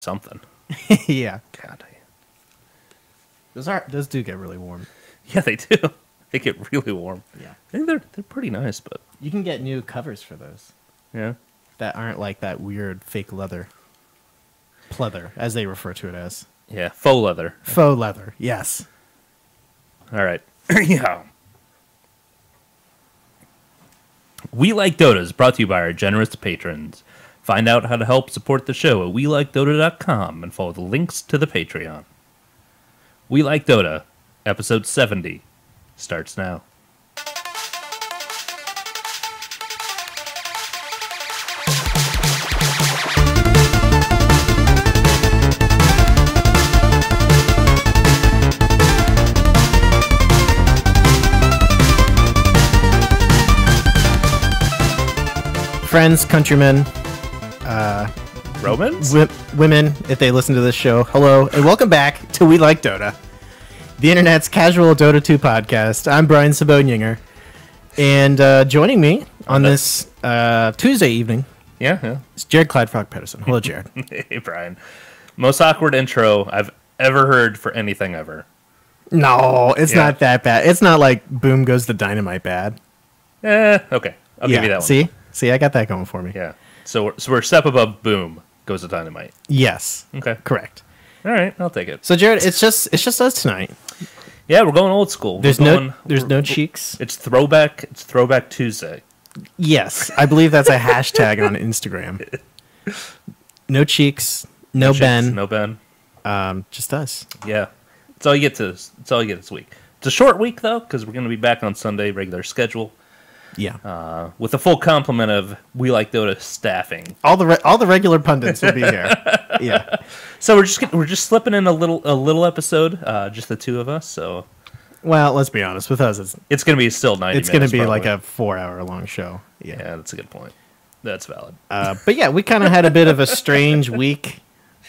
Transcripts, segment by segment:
something. Yeah. God. Those do get really warm. Yeah, they do. They get really warm. Yeah. I think they're pretty nice, but You can get new covers for those yeah. that aren't like that weird fake leather. Pleather, as they refer to it as. Yeah, faux leather. Faux leather, yes. All right. Yeah. We Like Dota is brought to you by our generous patrons. Find out how to help support the show at WeLikeDota.com and follow the links to the Patreon. We Like Dota, episode 70, starts now. Friends, countrymen, Romans? women, if they listen to this show, hello, and welcome back to We Like Dota, the internet's casual Dota 2 podcast. I'm Brian Sabonier, and joining me on this Tuesday evening Yeah. is Jared Clyde Frog Pedersen. Hello, Jared. Hey, Brian. Most awkward intro I've ever heard for anything ever. No, it's Yeah. not that bad. It's not like Boom Goes the Dynamite bad. Okay. I'll give you that one. See, I got that going for me. Yeah. So we're a step above Boom Goes the Dynamite. Yes. Okay. Correct. All right. I'll take it. So, Jared, it's just us tonight. Yeah, we're going old school. There's no cheeks. It's Throwback Tuesday. Yes, I believe that's a hashtag on Instagram. No cheeks, no Ben, No Ben. just us. Yeah. It's all you get this week. It's a short week though, because we're going to be back on Sunday, regular schedule, Yeah, with a full complement of We Like Dota staffing. all the regular pundits will be here. Yeah, So we're just slipping in a little episode, just the two of us. So well, let's be honest. With us, it's going to be still 90 it's going to minutes. be probably. like a 4-hour long show. Yeah, that's a good point. That's valid. But yeah, we kind of had a bit of a strange week.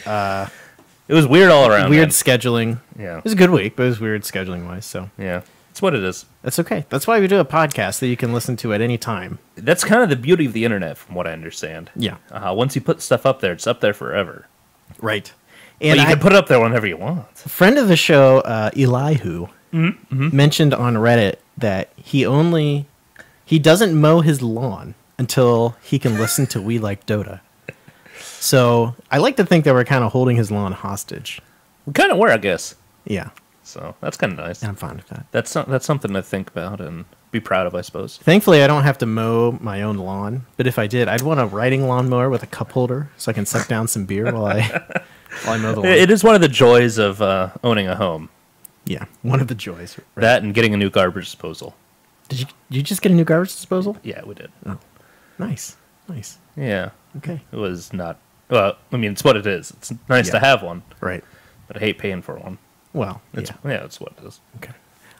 It was weird all around. Weird man. scheduling. Yeah. It was a good week, but it was weird scheduling wise. So Yeah. It's what it is. that's okay. That's why we do a podcast that you can listen to at any time. That's kind of the beauty of the internet, from what I understand. Yeah, Once you put stuff up there, it's up there forever. right. But And you I, can put it up there whenever you want. a friend of the show, Elihu, mentioned on Reddit that he doesn't mow his lawn until he can listen to We Like Dota. So I like to think that we're kind of holding his lawn hostage. We kind of were, I guess. Yeah, So that's kind of nice. and I'm fine with that. That's something to think about and be proud of, I suppose. Thankfully, I don't have to mow my own lawn. But if I did, I'd want a riding lawnmower with a cup holder so I can suck down some beer while I mow the lawn. It is one of the joys of owning a home. Yeah, one of the joys. Right. That and getting a new garbage disposal. Did you just get a new garbage disposal? Yeah, we did. Nice. Yeah, Okay. it was not. Well, I mean, it's what it is. It's nice Yeah. to have one, Right. but I hate paying for one. Well, It's, yeah. that's what it is. Okay.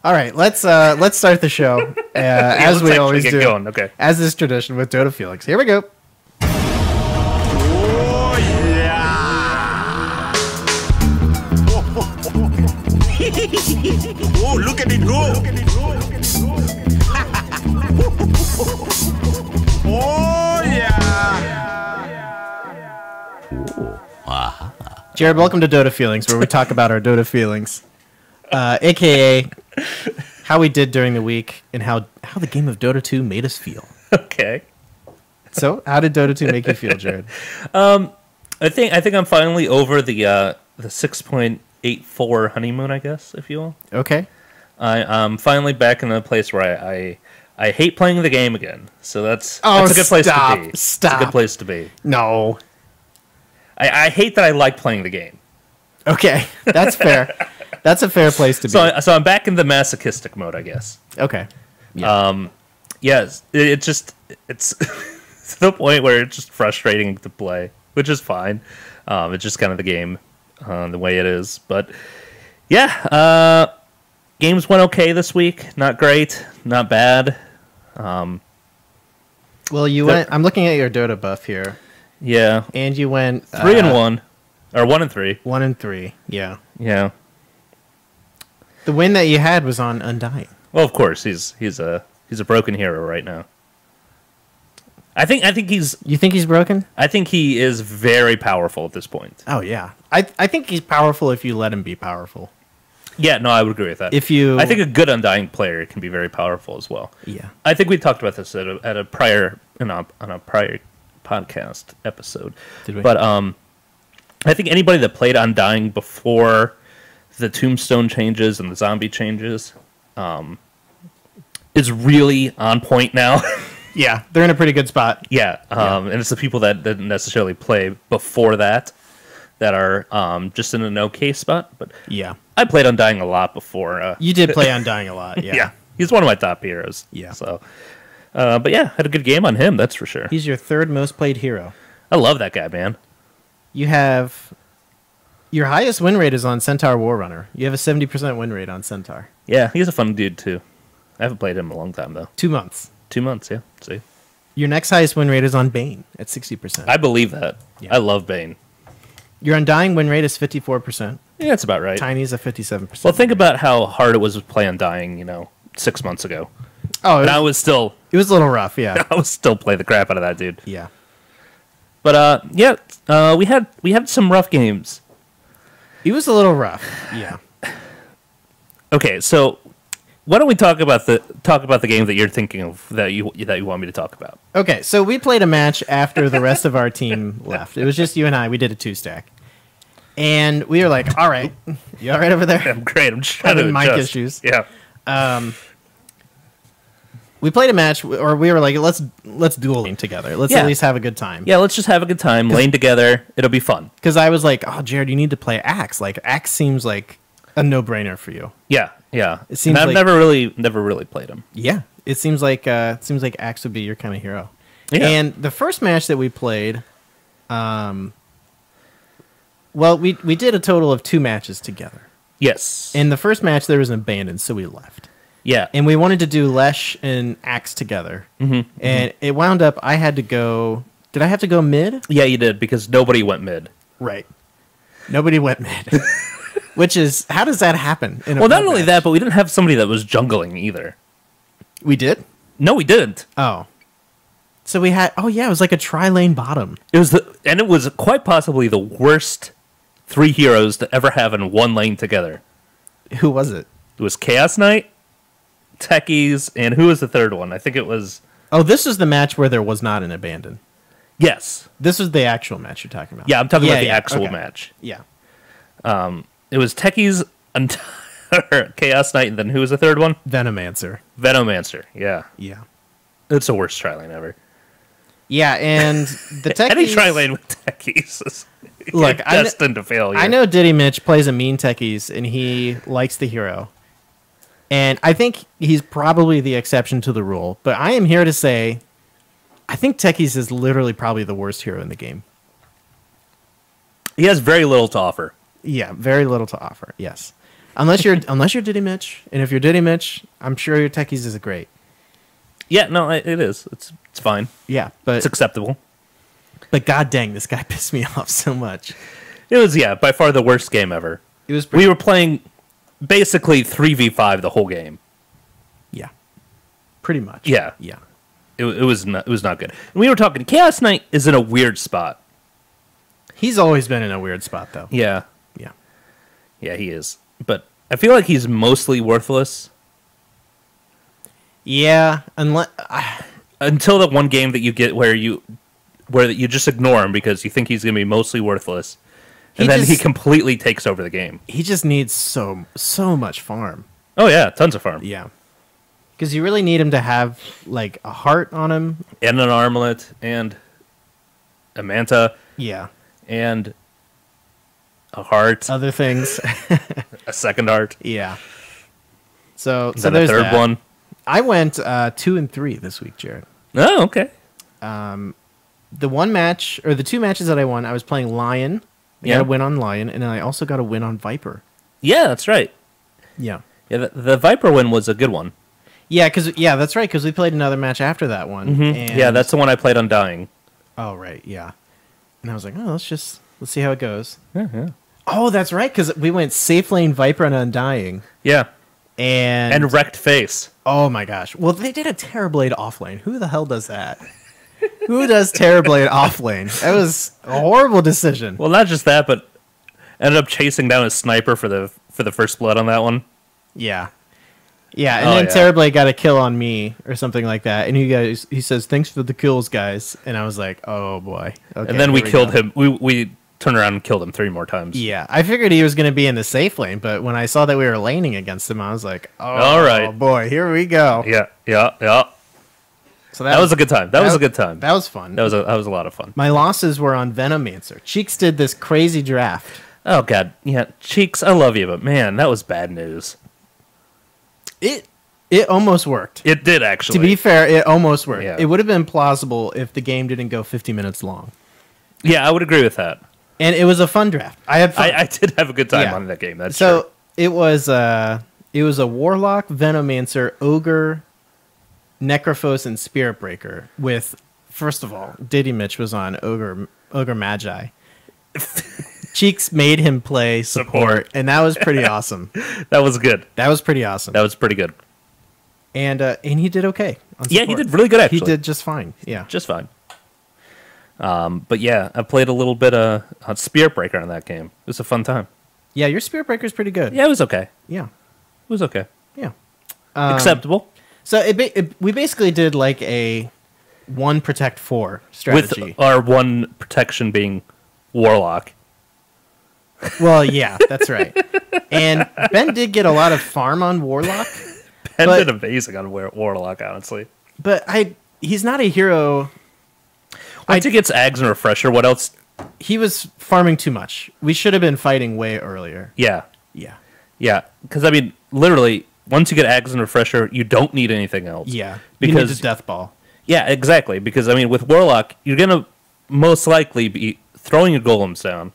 All right, let's start the show as let's we actually always get do. going, okay. As is tradition with Dota Felix. Here we go. Oh yeah! Oh, look at it go! Oh yeah! Jared, welcome to Dota Feelings, where we talk about our Dota feelings, aka how we did during the week and how the game of Dota 2 made us feel. Okay. So, how did Dota 2 make you feel, Jared? I think I'm finally over the 6.84 honeymoon, I guess, if you will. Okay. I'm finally back in a place where I hate playing the game again. So that's Oh, a good place stop, to be. stop. It's a good place to be. No. I hate that I like playing the game. Okay, that's fair. That's a fair place to be. So I'm back in the masochistic mode, I guess. Okay. Yes, it's to the point where it's just frustrating to play, which is fine. It's just kind of the game, the way it is. But yeah, games went okay this week. Not great, not bad. Well, you went. I'm looking at your Dota buff here, Yeah, and you went 3-1, or 1-3. 1-3. Yeah. Yeah. The win that you had was on Undying. Well, of course, he's a broken hero right now. I think he's. You think he's broken? I think he is very powerful at this point. Oh yeah, I think he's powerful if you let him be powerful. Yeah, no, I would agree with that. I think a good Undying player can be very powerful as well. Yeah, I think we talked about this at a prior on a prior podcast episode. Did we? But I think anybody that played Undying before the Tombstone changes and the zombie changes is really on point now. yeah, they're in a pretty good spot. Yeah, and it's the people that didn't necessarily play before that are just in an okay spot. But Yeah, I played Undying a lot before. you did play Undying a lot. Yeah, Yeah, he's one of my top heroes. Yeah. So, but yeah, had a good game on him. That's for sure. he's your third most played hero. I love that guy, man. You have your highest win rate is on Centaur Warrunner. You have a 70% win rate on Centaur. Yeah, he's a fun dude too. I haven't played him in a long time though. 2 months. 2 months, yeah. See, Your next highest win rate is on Bane at 60%. I believe that. Yeah. I love Bane. Your Undying win rate is 54%. Yeah, that's about right. Tiny's a 57%. Well, think about how hard it was to play Undying, 6 months ago. Oh, And I was still it was a little rough, yeah. I was still playing the crap out of that dude. Yeah. But we had some rough games. It was a little rough. Yeah. Okay, so why don't we talk about the game that you're thinking of that you want me to talk about? Okay, so we played a match after the rest of our team left. It was just you and I. We did a 2-stack. And we were like, all right. You all right over there? I'm great. I'm just trying to Having mic adjust. issues. Yeah. We played a match, or we were like, let's duel lane together. Let's Yeah. at least have a good time. Yeah, let's just have a good time, lane together. It'll be fun. Because I was like, oh, Jared, you need to play Axe. Like, Axe seems like a no-brainer for you. Yeah, yeah. It seems and I've like- never really played him. Yeah. It seems like Axe would be your kind of hero. Yeah. And the first match that we played, well, we did a total of 2 matches together. Yes. In the first match, there was an abandon, so we left. Yeah. And we wanted to do Lesh and Axe together. Mm-hmm, and it wound up, I had to go... Did I have to go mid? Yeah, you did, because nobody went mid. Right. Nobody went mid. Which is... How does that happen? In a Well, not pub only match? that, but we didn't have somebody that was jungling either. We did? No, we didn't. Oh. So we had... Oh, yeah, it was like a tri-lane bottom. It was quite possibly the worst 3 heroes to ever have in one lane together. Who was it? It was Chaos Knight, Techies, and who was the third one? I think it was... Oh, this is the match where there was not an abandon. Yes. This was the actual match you're talking about. Yeah, I'm talking about the yeah, actual okay. match. Yeah. It was Techies, Chaos Knight, and then who was the third one? Venomancer. Venomancer. Yeah. Yeah. It's the worst tri-lane ever. Yeah, and the techies... Any tri-lane with Techies is Look, destined to failure. I know Diddy Mitch plays a mean techies, and he likes the hero. And I think he's probably the exception to the rule. But I am here to say, I think techies is literally probably the worst hero in the game. He has very little to offer. Yeah, very little to offer. Yes, unless you're Diddy Mitch, and if you're Diddy Mitch, I'm sure your techies is great. Yeah, no, it is. It's fine. Yeah, It's but acceptable. god dang, this guy pissed me off so much. It was, by far the worst game ever. It was We were playing basically 3v5 the whole game. yeah, pretty much. Yeah. yeah. It was not good. And we were talking, Chaos Knight is in a weird spot. He's always been in a weird spot though. Yeah. Yeah. Yeah, he is. But I feel like he's mostly worthless. Yeah, unless Until that one game that you get where you just ignore him because you think he's going to be mostly worthless. And then he completely takes over the game. he just needs so much farm. Oh, yeah. Tons of farm. Yeah. Because you really need him to have, like, a heart on him. And an armlet. And a manta. Yeah. And a heart. Other things. A second heart. Yeah. So Then there's a third that. one. I went 2 and 3 this week, Jared. Oh, okay. The one match, or the 2 matches that I won, I was playing Lion. I Yeah. got a win on Lion, and then I also got a win on Viper. Yeah, that's right. Yeah. Yeah, the Viper win was a good one. Yeah, that's right, because we played another match after that one. And, Yeah, that's the one I played on Dying. Oh, right, yeah. And I was like, oh, let's see how it goes. Yeah. Oh, that's right, because we went safe lane Viper and Undying. Yeah. And And wrecked face. oh my gosh. Well, they did a Terrorblade off lane. Who the hell does that? Who does Terrorblade off lane? That was a horrible decision. Well, not just that, but ended up chasing down a sniper for the first blood on that one. Yeah. Yeah, and Oh, then yeah. Terrorblade got a kill on me or something like that. And he says, thanks for the kills, guys. And I was like, oh boy. Okay, And then we here killed go. him. We turned around and killed him 3 more times. Yeah, I figured he was going to be in the safe lane, but when I saw that we were laning against him, I was like, oh, All right. boy, here we go. Yeah. So That was a good time. That was a good time. That was fun. That was a lot of fun. My losses were on Venomancer. Cheeks did this crazy draft. Oh god, yeah, Cheeks, I love you, but man, that was bad news. It almost worked. It did actually. To be fair, it almost worked. Yeah. It would have been plausible if the game didn't go 50 minutes long. Yeah, I would agree with that. And it was a fun draft. I had fun. I did have a good time Yeah. on that game. That's So true. it was a Warlock, Venomancer, Ogre, Necrophos, and Spirit Breaker. With, first of all, Diddy Mitch was on Ogre Magi. Cheeks made him play support, and that was pretty awesome. That was good. That was pretty awesome. That was pretty good. And he did okay. On Yeah, he support. did really good actually. He did just fine. Yeah. just fine. But yeah, I played a little bit of Spirit Breaker on that game. It was a fun time. Yeah, your Spirit Breaker's pretty good. Yeah, it was okay. Yeah. It was okay. Yeah. Acceptable. So we basically did like a 1 protect 4 strategy. With our one protection being Warlock. Well, yeah, that's right. And Ben did get a lot of farm on Warlock, Ben But- did amazing on Warlock, honestly. but he's not a hero. Once he gets Ags and Refresher, what else? He was farming too much. We should have been fighting way earlier. Yeah. Yeah. Yeah. Because, I mean, literally, once you get Ags and Refresher, you don't need anything else. Yeah. Because you need the death ball. Yeah, exactly. Because, I mean, with Warlock, you're going to most likely be throwing your golems down,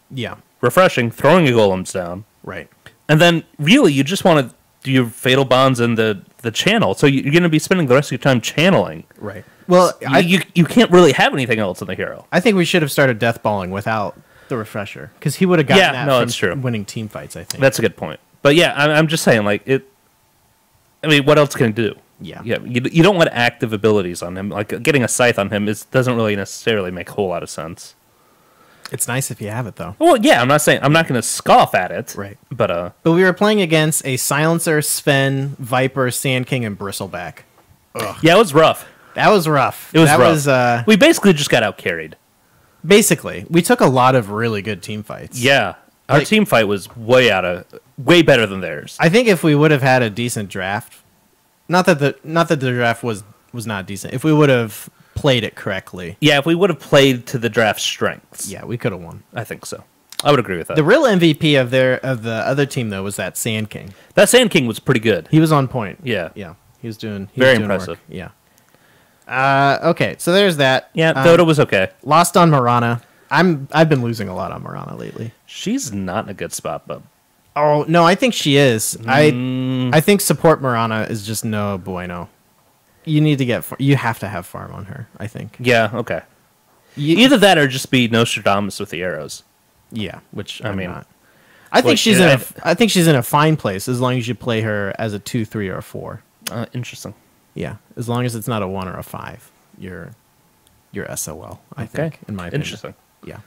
Yeah. refreshing, throwing your golems down, Right. and then really you just want to do your Fatal Bonds in the channel. So you're going to be spending the rest of your time channeling. Right. Well, You can't really have anything else in the hero. I think we should have started death balling without the refresher because he would have gotten Yeah, that no, from that's true. winning team fights. I think. That's a good point. But yeah, I'm just saying, like, it. I mean, what else can it do? Yeah. You don't want active abilities on him. Like, getting a Scythe on him doesn't really necessarily make a whole lot of sense. It's nice if you have it though. Well, yeah, I'm not going to scoff at it. Right. But But we were playing against a Silencer, Sven, Viper, Sand King, and Bristleback. yeah, it was rough. That was rough. It was that rough. Was We basically just got out carried. basically we took a lot of really good team fights. Yeah, our Like- team fight was way better than theirs. I think if we would have had a decent draft, not that the draft was not decent. If we would have played it correctly, Yeah, if we would have played to the draft strengths, yeah, we could have won. I think so. I would agree with that. The real MVP of the other team though was that Sand King. That Sand King was pretty good. He was on point. Yeah. Yeah. He was doing Very doing impressive. work. Yeah. Okay, so there's that. Yeah, Dota was okay. Lost on Marana. I've been losing a lot on Marana lately. She's not in a good spot, but Oh no, I think she is. I think support Marana is just no bueno. You need to you have to have farm on her. I think. yeah, okay. You- Either that or just be Nostradamus with the arrows. Yeah, which I I'm mean, not. I think like, she's yeah, in I think she's in a fine place as long as you play her as a 2, 3, or 4. Interesting. Yeah, as long as it's not a 1 or a 5, you're SOL. I think, in my opinion. Interesting. Yeah.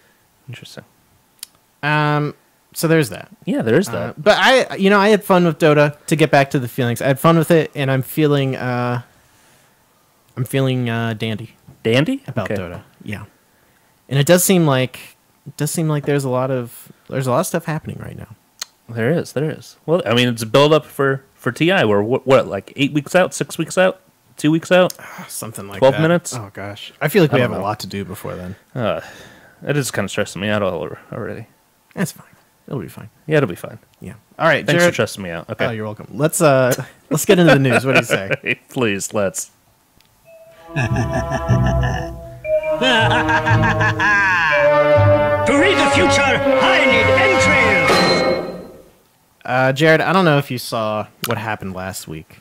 Interesting. So there's that. Yeah, there is that. But I had fun with Dota. To get back to the feelings, I had fun with it, and I'm feeling dandy Dandy about Okay. Dota. Yeah, and it does seem like there's a lot of stuff happening right now. There is. Well, I mean, it's a build up for TI. We're what, like 8 weeks out, 6 weeks out, 2 weeks out. Something like 12 that. minutes? Oh gosh, I feel like we I have don't a know. lot to do before then. That is kind of stressing me out already. That's fine. It'll be fine. Yeah, it'll be fine. Yeah. All right, Thanks Jared. for stressing me out. Okay. Oh, you're welcome. Let's get into the news. What do you say? Please, let's. To read the future, I need entrails. Jared, I don't know if you saw what happened last week.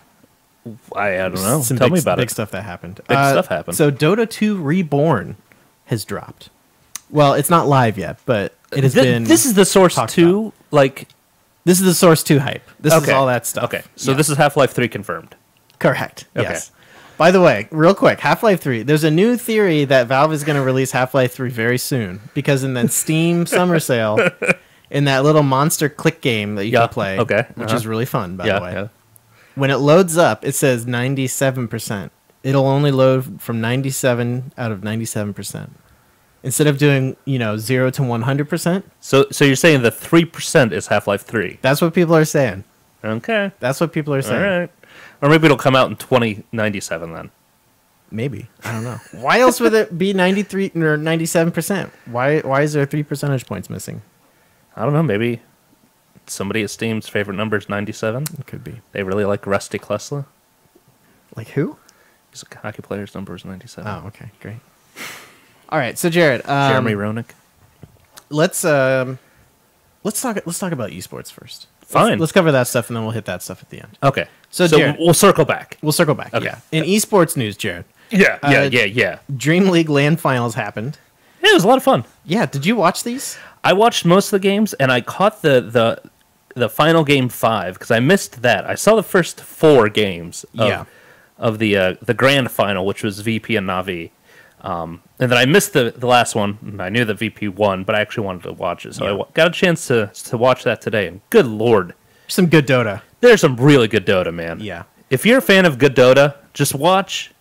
I don't know. Some Tell big, me about big it. stuff that happened. Big stuff happened. So Dota 2 Reborn has dropped. Well, it's not live yet, but it has been. This is the Source talked 2, like... This is the Source 2 hype. This is Okay. all that stuff. Okay, so Yeah. this is Half-Life 3 confirmed. Correct. Okay. Yes. By the way, real quick, Half-Life 3. There's a new theory that Valve is going to release Half-Life 3 very soon because in that Steam summer sale, in that little monster click game that you can play, which is really fun, by the way, when it loads up, it says 97%. It'll only load from 97 out of 97%. Instead of doing, 0 to 100%. So you're saying the 3% is Half-Life 3? That's what people are saying. Okay. That's what people are saying. All right. Or maybe it'll come out in 2097 then. Maybe. I don't know. Why else would it be 93 or 97%? Why is there 3 percentage points missing? I don't know. Maybe somebody at Steam's favorite number is 97. It could be. They really like Rusty Klesla. Like who? He's a hockey player's number is 97. Oh, okay. Great. All right. So, Jared. Jeremy Roenick. Let's talk about esports first. Fine. Let's cover that stuff, and then we'll hit that stuff at the end. Okay. So Jared, we'll circle back. We'll circle back. Okay. Yeah. In esports news, Jared. Yeah. Dream League LAN finals happened. Yeah, it was a lot of fun. Yeah. Did you watch these? I watched most of the games, and I caught the final game 5 because I missed that. I saw the first 4 games of the grand final, which was VP and Na'Vi. And then I missed the last one. I knew that VP won, but I actually wanted to watch it. So I got a chance to watch that today. And good Lord. Some good Dota. There's some really good Dota, man. Yeah. If you're a fan of good Dota, just watch.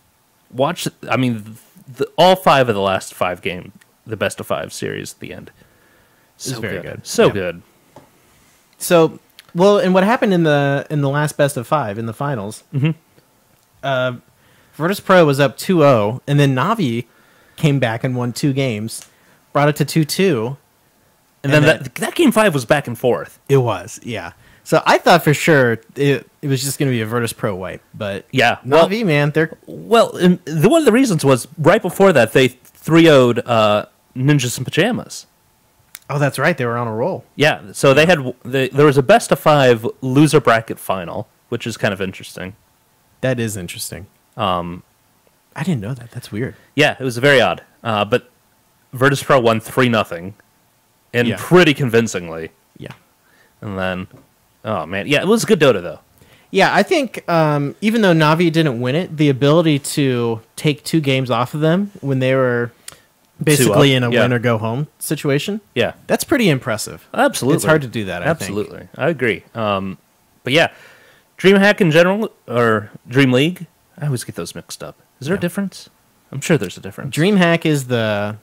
I mean, all 5 of the last 5 games, the best of 5 series at the end. So very good. So good. So, well, and what happened in the last best of 5 in the finals? Virtus Pro was up 2-0, and then Na'Vi came back and won 2 games, brought it to 2-2. And then that game 5 was back and forth. It was, yeah. So I thought for sure it was just going to be a Virtus Pro wipe, but yeah, Na'Vi, man, they're... Well, and one of the reasons was right before that, they 3-0'd Ninjas in Pajamas. Oh, that's right. They were on a roll. Yeah, so there was a best of 5 loser bracket final, which is kind of interesting. That is interesting. I didn't know that. That's weird. Yeah, it was very odd. But Virtus Pro won 3-0, and pretty convincingly. Yeah. And then, oh man, yeah, it was good Dota though. Yeah, I think even though Na'Vi didn't win it, the ability to take 2 games off of them when they were basically in a win or go home situation. Yeah, that's pretty impressive. Absolutely, it's hard to do that. Absolutely, I agree. But yeah, DreamHack in general or Dream League, I always get those mixed up. Is there a difference? I'm sure there's a difference. DreamHack is the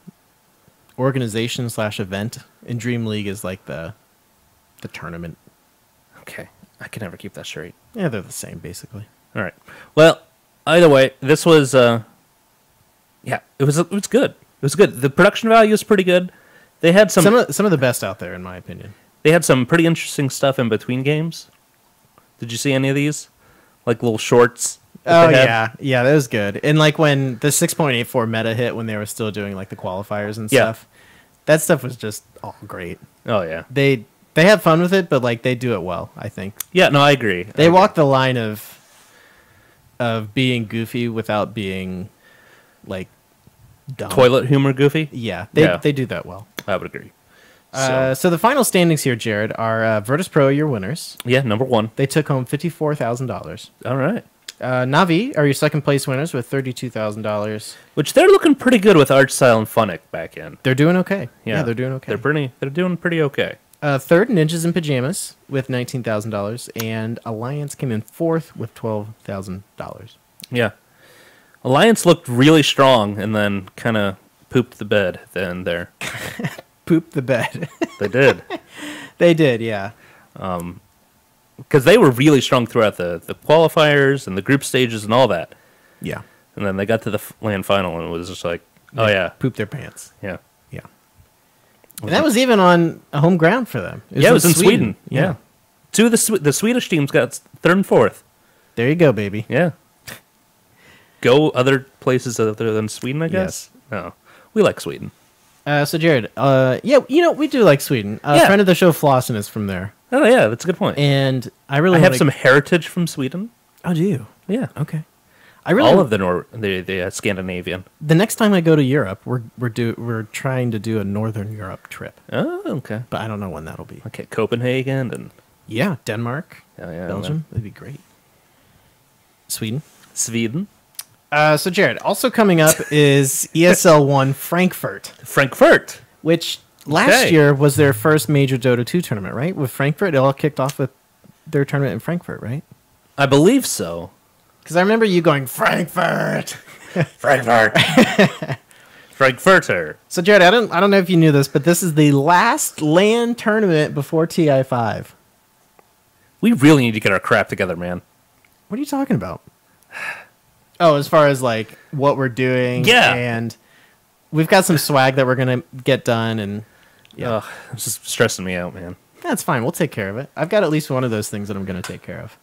organization/event, and Dream League is like the tournament. Okay, I can never keep that straight. Yeah, they're the same basically. All right. Well, either way, this was it was good. It was good. The production value is pretty good. They had some of the best out there, in my opinion. They had some pretty interesting stuff in between games. Did you see any of these? Like little shorts? Oh, yeah. Yeah, that was good. And like when the 6.84 meta hit when they were still doing like the qualifiers and stuff, that stuff was just all great. Oh, yeah. They have fun with it, but like they do it well, I think. Yeah, no, I agree. They walk the line of being goofy without being like dumb. Toilet humor goofy? Yeah, they do that well. I would agree. So the final standings here, Jared, are Virtus Pro, your winners. Yeah, number 1. They took home $54,000. All right. Na'Vi are your second place winners with $32,000. Which they're looking pretty good with Archstyle and Funnick back in. They're doing okay. Yeah, they're doing okay. They're doing pretty okay. Third, Ninjas in Pajamas with $19,000, and Alliance came in fourth with $12,000. Yeah. Alliance looked really strong and then kind of pooped the bed then there. Pooped the bed. They did. They did, yeah. Because they were really strong throughout the qualifiers and the group stages and all that. Yeah. And then they got to the LAN final and it was just like, oh yeah. Pooped their pants. Yeah. Yeah. And that was even on a home ground for them. It was in Sweden. Yeah. 2 of the Swedish teams got 3rd and 4th. There you go, baby. Yeah. Go other places other than Sweden, I guess? Yes. No. We like Sweden. So, Jared, we do like Sweden. Friend of the show, Flossen, is from there. Oh, yeah, that's a good point. And I have some heritage from Sweden. Oh, do you? Yeah. Okay. All of the Scandinavian. The next time I go to Europe, we're trying to do a Northern Europe trip. Oh, okay. But I don't know when that'll be. Okay, Copenhagen and Denmark. Yeah, Belgium. That'd be great. Sweden. So Jared, also coming up is ESL One Frankfurt, Frankfurt. which last year was their first major Dota 2 tournament, right? With Frankfurt, it all kicked off with their tournament in Frankfurt, right? I believe so. Because I remember you going Frankfurt. Frankfurt. Frankfurter. So Jared, I don't know if you knew this, but this is the last LAN tournament before TI5. We really need to get our crap together, man. What are you talking about? Oh, as far as like what we're doing, Yeah. and we've got some swag that we're gonna get done, and Ugh, it's just stressing me out, man. that's fine. We'll take care of it. I've got at least one of those things that I'm gonna take care of.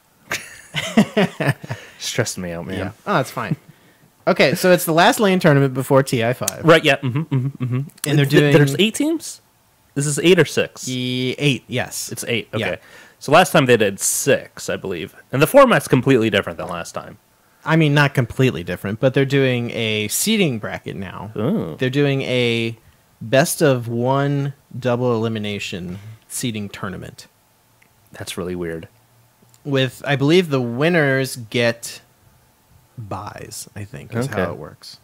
Stressing me out, man. Yeah. Oh, that's fine. Okay, so it's the last LAN tournament before TI5. Right, yeah. And they're doing There's 8 teams? This is 8 or 6? 8, yes. It's 8, okay. Yeah. So last time they did 6, I believe. And the format's completely different than last time. I mean, not completely different, but they're doing a seeding bracket now. Ooh. They're doing a best of 1 double elimination seeding tournament. That's really weird. With, I believe, the winners get buys, I think, is Okay. how it works.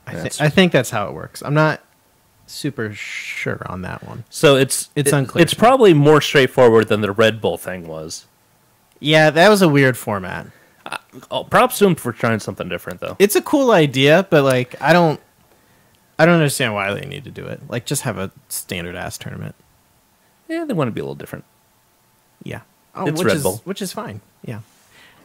That's- I think that's how it works. I'm not super sure on that one. So it's unclear. It's probably more straightforward than the Red Bull thing was. Yeah, that was a weird format. Oh, props to them for trying something different, though. It's a cool idea, but like I don't understand why they need to do it. Like just have a standard ass tournament. Yeah, they want to be a little different. Yeah. It's which Red is, Bull. which is fine. Yeah.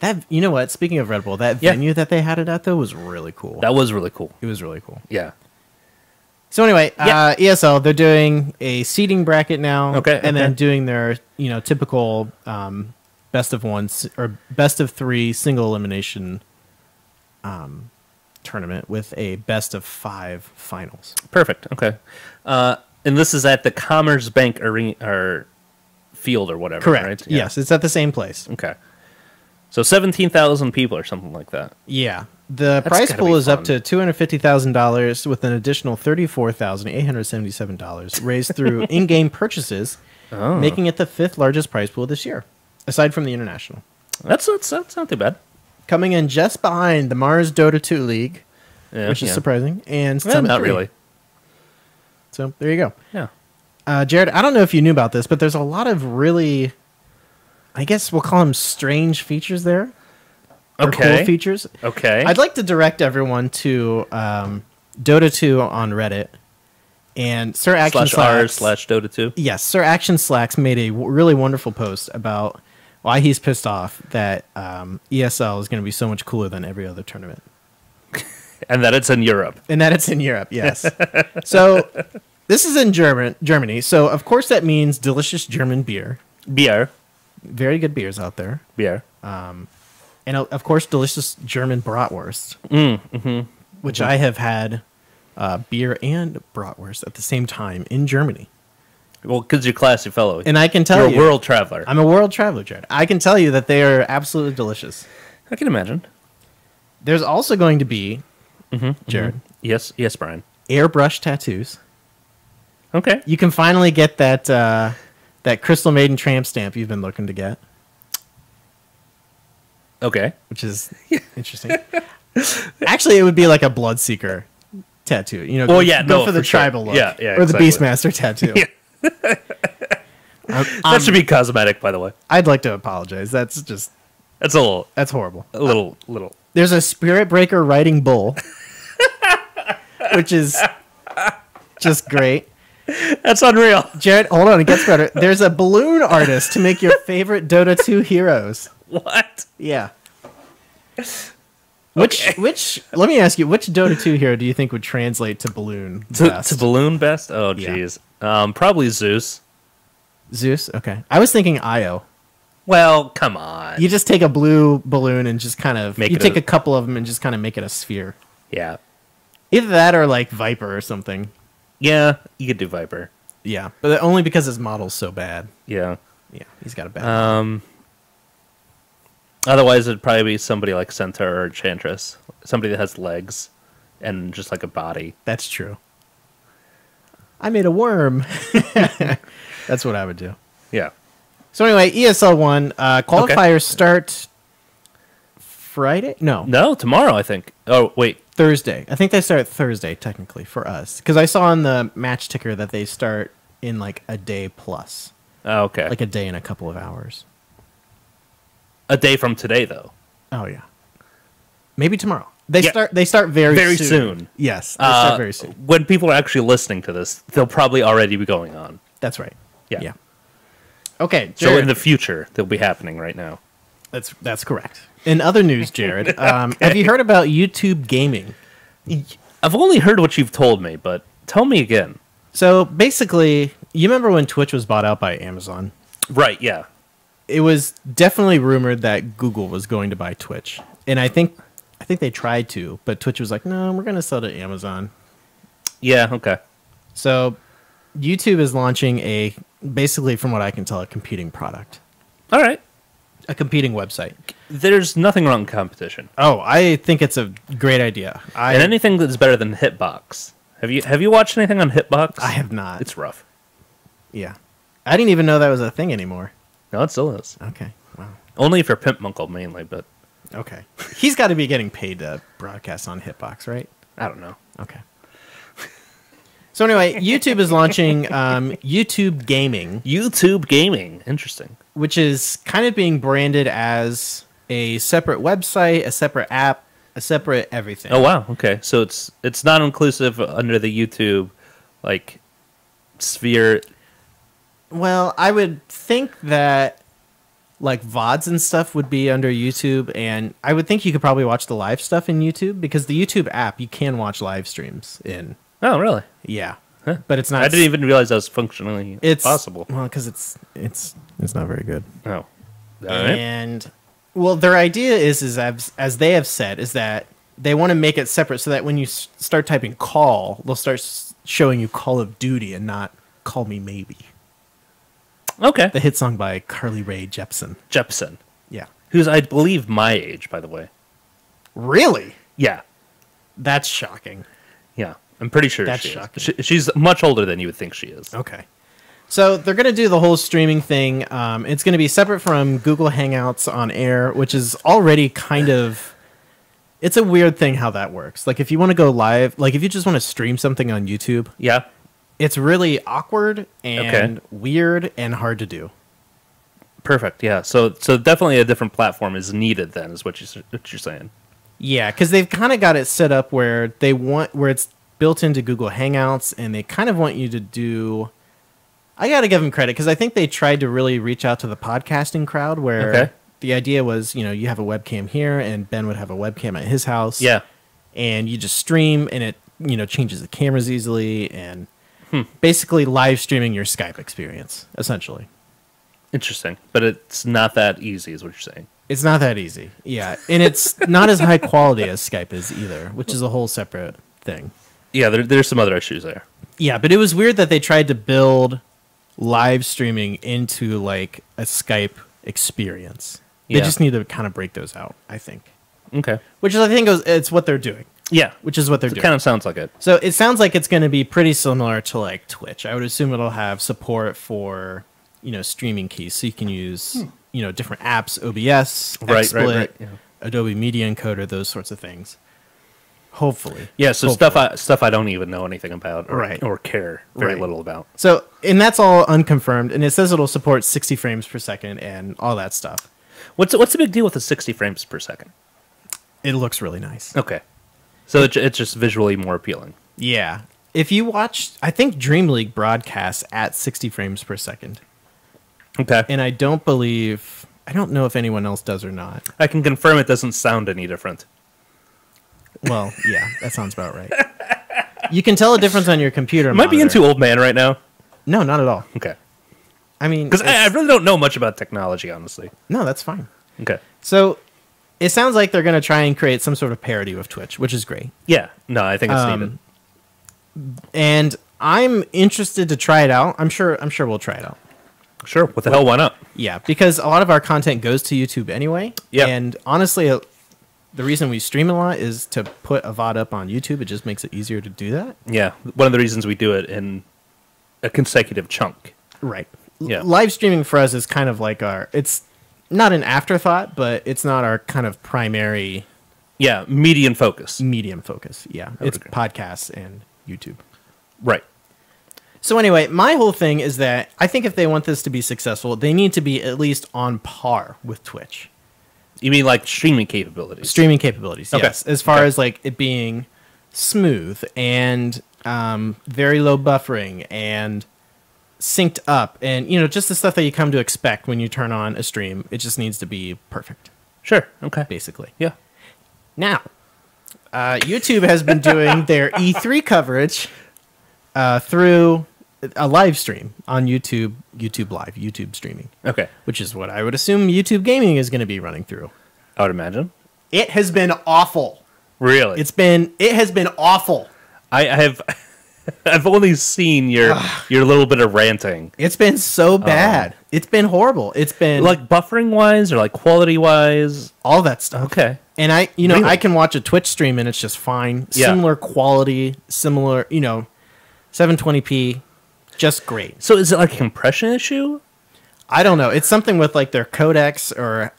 That you know what? Speaking of Red Bull, that Yeah. venue that they had it at though was really cool. That was really cool. It was really cool. Yeah. So anyway, Yeah. ESL, they're doing a seeding bracket now. Okay, And then okay. doing their, typical best of 1 or best of 3 single elimination tournament with a best of 5 finals. Perfect. Okay. And this is at the Commerce Bank arena or field or whatever, Correct. right? Yeah. Yes, it's at the same place. Okay. So 17,000 people or something like that. Yeah. The That's prize gotta pool be is up fun. to $250,000 with an additional $34,877 raised through in-game purchases, Oh. making it the 5th largest prize pool this year, aside from the international. That's not too bad. Coming in just behind the Mars Dota 2 League, Yeah, which is yeah. surprising, and Well, Summit not 3. really. So there you go. Yeah. Jared, I don't know if you knew about this, but there's a lot of really, I guess we'll call them strange features there. Or Okay. cool features. Okay. I'd like to direct everyone to Dota 2 on Reddit, and Sir Action Slacks. /r/Dota 2. Yes, Sir Action Slacks made a really wonderful post about why he's pissed off that ESL is going to be so much cooler than every other tournament. And that it's in Europe. And that it's in Europe, yes. So this is in Germany. So of course that means delicious German beer. Beer. Very good beers out there. Beer. And of course delicious German bratwurst. Which I have had beer and bratwurst at the same time in Germany. Well, because you're a classy fellow. And I can tell You're you, a world traveler. I'm a world traveler, Jared. I can tell you that they are absolutely delicious. I can imagine. There's also going to be, Jared, Yes, Brian. airbrush tattoos. Okay. You can finally get that that Crystal Maiden tramp stamp you've been looking to get, Okay. which is interesting. Actually, it would be like a Bloodseeker tattoo. You know, Well, yeah, go no, for the for sure. tribal look, Yeah, yeah, or the exactly. Beastmaster tattoo. Yeah. That should be cosmetic, by the way. I'd like to apologize. That's That's a horrible. little. There's a Spirit Breaker riding bull, which is just great. That's unreal. Jared, hold on, it gets better. There's a balloon artist to make your favorite Dota 2 heroes. What? Yeah. Which let me ask you, which Dota 2 hero do you think would translate to balloon best? To balloon best? Oh, Yeah. jeez. Probably Zeus. Zeus? Okay. I was thinking Io. Well, come on. You just take a blue balloon and just kind of Make you it take a- a couple of them and just kind of make it a sphere. Yeah. Either that or like Viper or something. Yeah, you could do Viper. Yeah, but only because his model's so bad. Yeah. Yeah, he's got a bad. Otherwise, it'd probably be somebody like Centaur or Enchantress. Somebody that has legs and just like a body. That's true. I made a worm. That's what I would do. Yeah. So anyway, ESL 1 qualifiers start Friday? No, No, tomorrow, I think. Oh, wait. Thursday. I think they start Thursday technically for us because I saw on the match ticker that they start in like a day plus, Oh, okay. like a day and a couple of hours. A day from today, though. Oh yeah, maybe tomorrow. They Yeah. start very soon. Yes, they start very soon. When people are actually listening to this, they'll probably already be going on. That's right. Yeah. Okay, So Jared, in the future, they'll be happening right now. that's correct. In other news, Jared, have you heard about YouTube gaming? I've only heard what you've told me, but tell me again. So basically, you remember when Twitch was bought out by Amazon? Right, yeah. It was definitely rumored that Google was going to buy Twitch, and I think they tried to, but Twitch was like, "No, we're going to sell to Amazon." Yeah, okay. So YouTube is launching basically, from what I can tell, a competing product, All right. a competing website. There's nothing wrong with competition. Oh, I think it's a great idea. And anything that's better than Hitbox. Have you watched anything on Hitbox? I have not. It's rough. Yeah, I didn't even know that was a thing anymore. No, it still is. Okay, wow. Only if you're Pimp Munkle, mainly, but Okay, he's got to be getting paid to broadcast on Hitbox, right? I don't know. Okay. So anyway, YouTube is launching YouTube Gaming, YouTube Gaming. Interesting. which is kind of being branded as a separate website, a separate app, a separate everything. Oh, wow. Okay. So it's not inclusive under the YouTube, like, sphere. Well, I would think that like VODs and stuff would be under YouTube, and I would think you could probably watch the live stuff in YouTube because the YouTube app you can watch live streams in. Oh, really? Yeah, Huh. but it's not. I didn't even realize that was functionally It's possible. Well, because it's not very good. Oh. All right. And well, their idea is as they have said is that they want to make it separate so that when you start typing call, they'll start showing you Call of Duty and not Call Me Maybe, Okay. the hit song by Carly Rae Jepsen. Jepsen, Yeah. who's, I believe, my age, by the way. Really? Yeah. That's shocking. Yeah. I'm pretty sure That's she is. shocking. She's much older than you would think she is. Okay. So they're going to do the whole streaming thing. It's going to be separate from Google Hangouts on Air, which is already kind of... It's a weird thing how that works. Like, if you want to go live, like, if you just want to stream something on YouTube, Yeah. it's really awkward and Okay. weird and hard to do. Perfect. Yeah. So definitely a different platform is needed then, is what you're saying. Yeah, because they've kind of got it set up where where it's built into Google Hangouts, and they kind of want you to do... I got to give them credit because I think they tried to really reach out to the podcasting crowd where Okay. the idea was, you have a webcam here and Ben would have a webcam at his house. Yeah. And you just stream and it, changes the cameras easily and basically live streaming your Skype experience, essentially. Interesting. But it's not that easy, is what you're saying. It's not that easy. Yeah. And it's not as high quality as Skype is either, which is a whole separate thing. Yeah, there's some other issues there. Yeah, but it was weird that they tried to build live streaming into like a Skype experience. They Yeah. just need to kind of break those out, I think. Okay. Which is, I think, it's what they're doing. Yeah. Which is what they're It doing. kind of sounds like it. So it sounds like it's going to be pretty similar to like Twitch. I would assume it'll have support for, streaming keys, so you can use, different apps, OBS, Right, XSplit, right, yeah. Adobe Media Encoder, those sorts of things. Hopefully. Yeah, so Hopefully. stuff I don't even know anything about Right. or care very Right. little about. So, and that's all unconfirmed, and it says it'll support 60 frames per second and all that stuff. What's the big deal with the 60 frames per second? It looks really nice. Okay. So it's just visually more appealing. Yeah. If you watch, I think Dream League broadcasts at 60 frames per second. Okay. And I don't know if anyone else does or not. I can confirm it doesn't sound any different. Well, yeah, that sounds about right. You can tell a difference on your computer Am I being monitor. too old man right now? No, not at all. Okay. I mean, Because I really don't know much about technology, honestly. no, that's fine. Okay. So it sounds like they're going to try and create some sort of parody with Twitch, which is great. Yeah. No, I think it's needed. And I'm interested to try it out. I'm sure we'll try it out. Sure. What the hell? Why not? Yeah, because a lot of our content goes to YouTube anyway. Yeah. And honestly, the reason we stream a lot is to put a VOD up on YouTube. It just makes it easier to do that. Yeah. One of the reasons we do it in a consecutive chunk. Right. Yeah. Live streaming for us is kind of like not an afterthought, but it's not our kind of primary Yeah, medium focus. medium focus. Yeah, would it's agree. podcasts and YouTube. Right. So anyway, my whole thing is that I think if they want this to be successful, they need to be at least on par with Twitch. You mean like streaming capabilities? Streaming capabilities, Okay. yes. As far Okay. as like it being smooth and very low buffering and synced up, and just the stuff that you come to expect when you turn on a stream. It just needs to be perfect, Sure. Okay. basically. Yeah. Now, YouTube has been doing their E3 coverage through a live stream on YouTube Live, YouTube streaming, Okay. which is what I would assume YouTube Gaming is going to be running through. I would imagine. It has been awful. Really? It has been awful. I have. I've only seen your little bit of ranting. It's been so bad. It's been horrible. It's been Like buffering wise or like quality wise. all that stuff. Okay. And I Really? can watch a Twitch stream and it's just fine. Yeah. Similar quality, similar, 720p, just great. So is it like a compression issue? I don't know. It's something with like their codecs or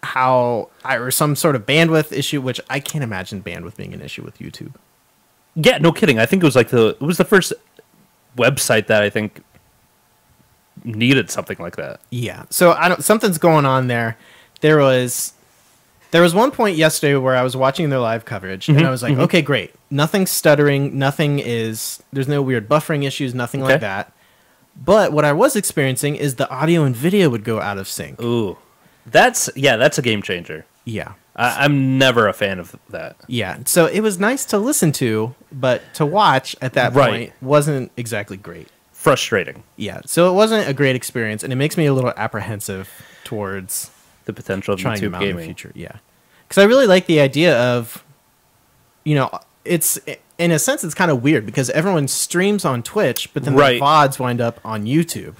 or some sort of bandwidth issue, which I can't imagine bandwidth being an issue with YouTube. Yeah, no kidding. I think it was like it was the first website that I think needed something like that. Yeah. So something's going on there. There was one point yesterday where I was watching their live coverage and I was like, okay, great. Nothing's stuttering. There's no weird buffering issues, nothing like Okay. that. But what I was experiencing is the audio and video would go out of sync. Ooh, that's a game changer. Yeah. I'm never a fan of that. Yeah. So it was nice to listen to, but to watch at that Right. point wasn't exactly great. Frustrating. Yeah. So it wasn't a great experience, and it makes me a little apprehensive towards The potential of trying them YouTube out in the gaming. future. Yeah. Because I really like the idea of, it's in a sense it's kind of weird because everyone streams on Twitch, but then Right. the VODs wind up on YouTube.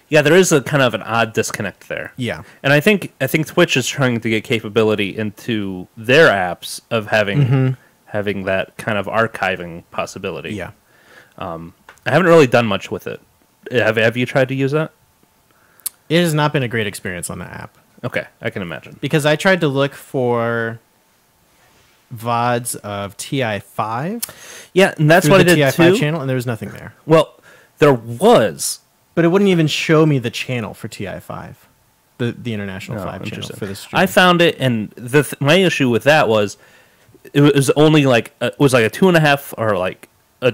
Yeah, there is a kind of an odd disconnect there. Yeah. And I think Twitch is trying to get capability into their apps of having that kind of archiving possibility. Yeah. I haven't really done much with it. Have you tried to use that? It has not been a great experience on the app Okay, I can imagine. because I tried to look for VODs of TI5 Yeah, and that's through what I the did TI5 too. channel, and there was nothing there. Well, there was. But it wouldn't even show me the channel for TI5, the International Oh, 5 channel interesting. for the stream. I found it, and my issue with that was it was only like a 2.5 or like a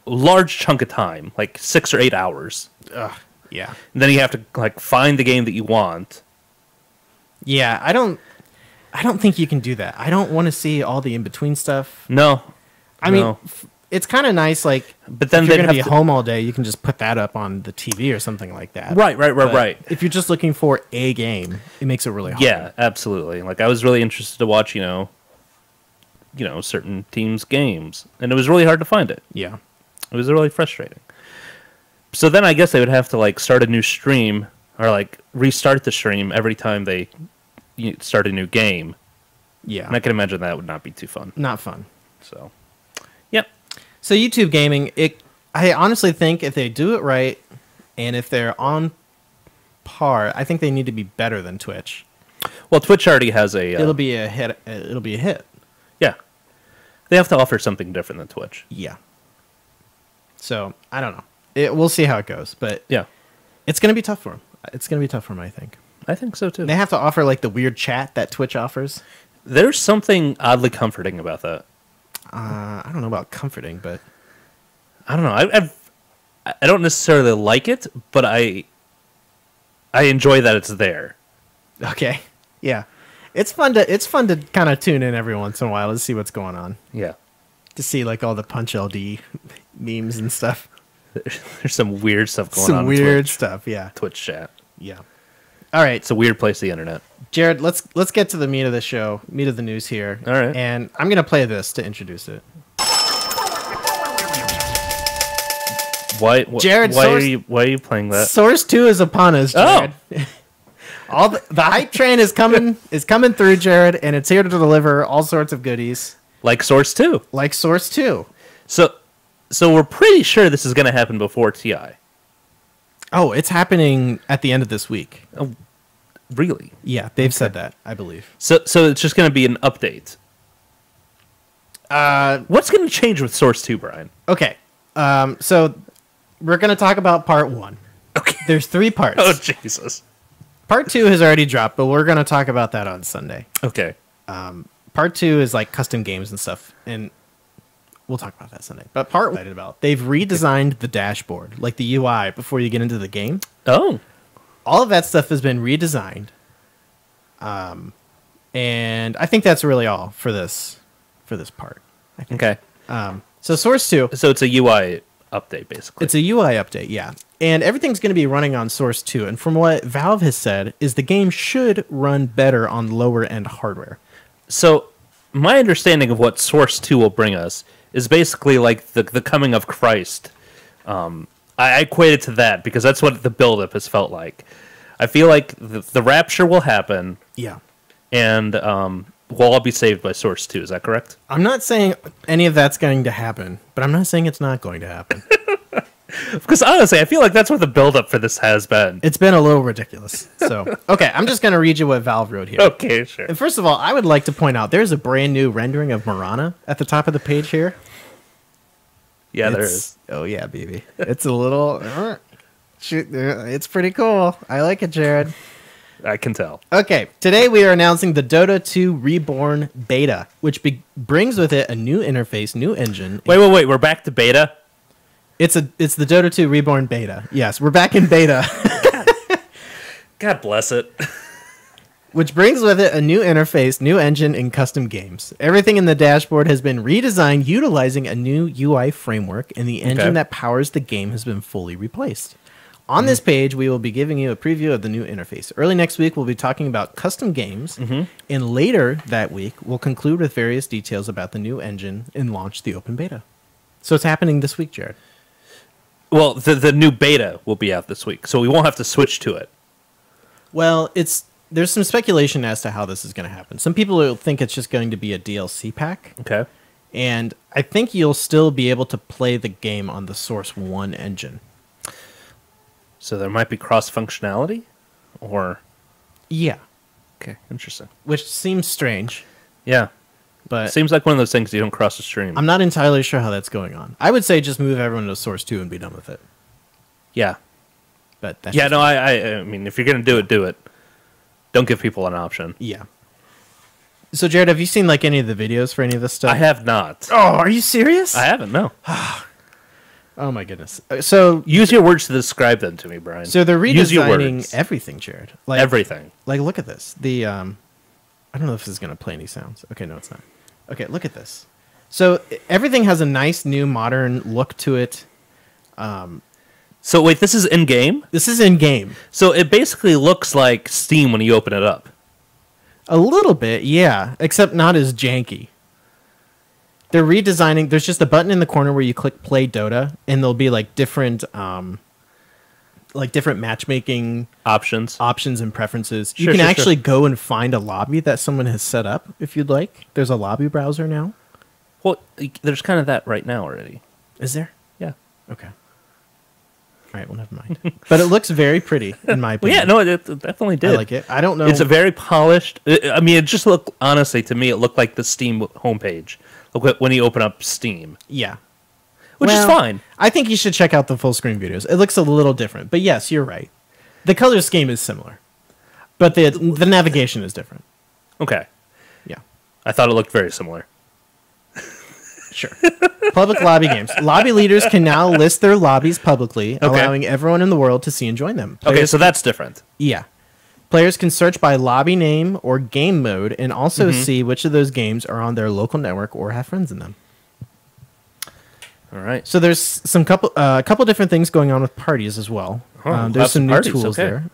large chunk of time, like 6 or 8 hours. Ugh, yeah. And then you have to like find the game that you want. Yeah, I don't think you can do that. I don't want to see all the in-between stuff. No, I mean, no. it's kind of nice, like, But then if you're they'd going to be have to- home all day, you can just put that up on the TV or something like that. Right. But if you're just looking for a game, it makes it really hard. Yeah, absolutely. Like I was really interested to watch, certain teams' games, and it was really hard to find it. Yeah. It was really frustrating. So then I guess they would have to like start a new stream or like restart the stream every time they start a new game. Yeah. And I can imagine that would not be too fun. Not fun. So, yep. So YouTube gaming, I honestly think if they do it right and if they're on par, I think they need to be better than Twitch. Well, Twitch already has a. It'll be a hit. It'll be a hit. Yeah. They have to offer something different than Twitch. Yeah. So I don't know. We'll see how it goes, but Yeah. it's going to be tough for them. It's going to be tough for them, I think. I think so too. They have to offer like the weird chat that Twitch offers. There's something oddly comforting about that. I don't know about comforting, but I don't know. I don't necessarily like it, but I enjoy that it's there. okay. Yeah. It's fun to kind of tune in every once in a while to see what's going on. Yeah. To see like all the Punch LD memes and stuff. There's some weird stuff going on. Some in weird Twitch, stuff, yeah. Twitch chat. Yeah. All right. It's a weird place, the internet. Jared, let's get to the meat of the show, meat of the news here. All right. And I'm going to play this to introduce it. Why, Jared, why Source- are you playing that? Source 2 is upon us, Jared. All the hype train is coming through, Jared, and it's here to deliver all sorts of goodies Like Source 2. like Source 2. So we're pretty sure this is going to happen before TI. Oh, it's happening at the end of this week. Really? Yeah, they've said that, I believe. So it's just going to be an update. What's going to change with Source 2, Brian? Okay. So we're going to talk about part 1. Okay. There's 3 parts. Oh, Jesus. Part 2 has already dropped, but we're going to talk about that on Sunday. Okay. Part 2 is like custom games and stuff, and we'll talk about that Sunday. But part 1, they've redesigned the dashboard, like the UI, before you get into the game. Oh. All of that stuff has been redesigned. And I think that's really all for this part. I think. Okay. So Source 2. So it's a UI update, basically. It's a UI update, yeah. And everything's going to be running on Source 2. And from what Valve has said, is the game should run better on lower-end hardware. So my understanding of what Source 2 will bring us is basically like the coming of Christ. I equate it to that because that's what the buildup has felt like. I feel like the rapture will happen. Yeah. And we'll all be saved by Source 2. Is that correct? I'm not saying any of that's going to happen, but I'm not saying it's not going to happen. Because honestly, I feel like that's what the buildup for this has been. It's been a little ridiculous. So, okay, I'm just going to read you what Valve wrote here. Okay, sure. And first of all, I would like to point out there's a brand new rendering of Mirana at the top of the page here. Yeah, there is. Oh, yeah, baby. It's a little... it's pretty cool. I like it, Jared. I can tell. Okay, today we are announcing the Dota 2 Reborn beta, which brings with it a new interface, new engine. Wait. We're back to beta? It's the Dota 2 Reborn beta. Yes, we're back in beta. God bless it. Which brings with it a new interface, new engine, and custom games. Everything in the dashboard has been redesigned utilizing a new UI framework, and the engine that powers the game has been fully replaced. On this page, we will be giving you a preview of the new interface. Early next week, we'll be talking about custom games, and later that week, we'll conclude with various details about the new engine and launch the open beta. So it's happening this week, Jared. Well, the new beta will be out this week, so we won't have to switch to it. Well, there's some speculation as to how this is going to happen. Some people will think it's just going to be a DLC pack. Okay. And I think you'll still be able to play the game on the Source 1 engine. So there might be cross-functionality? Or... Yeah. Okay, interesting. Which seems strange. Yeah. But seems like one of those things you don't cross the stream. I'm not entirely sure how that's going on. I would say just move everyone to Source 2 and be done with it. Yeah. But that's I mean, if you're going to do it, do it. Don't give people an option. Yeah. So, Jared, have you seen like any of the videos for any of this stuff? I have not. Oh, are you serious? I haven't, no. Oh, my goodness. So, use your words to describe them to me, Brian. So they're Use your redesigning words. everything, Jared. Like, Everything. Like, look at this. I don't know if this is going to play any sounds. Okay, no, it's not. Okay, look at this. So everything has a nice new modern look to it. So wait, this is in-game? This is in-game. So it basically looks like Steam when you open it up. A little bit, yeah, except not as janky. They're redesigning. There's just a button in the corner where you click Play Dota, and there'll be like different matchmaking options and preferences. You can actually go and find a lobby that someone has set up if you'd like. There's a lobby browser now. Well, there's kind of that right now already. Is there? Yeah. Okay. All right, well, never mind. But it looks very pretty, in my opinion. Well, yeah, no, it definitely did. I like it. I don't know. It's a very polished... I mean, it just looked... Honestly, to me, it looked like the Steam homepage. Look when you open up Steam. Yeah. Which is fine. I think you should check out the full screen videos. It looks a little different. But yes, you're right. The color scheme is similar. But the navigation is different. Okay. Yeah. I thought it looked very similar. Sure. Public lobby games. Lobby leaders can now list their lobbies publicly, allowing everyone in the world to see and join them. Okay, so that's different. Yeah. Players can search by lobby name or game mode and also see which of those games are on their local network or have friends in them. All right. So there's a couple different things going on with parties as well. There's some new tools there.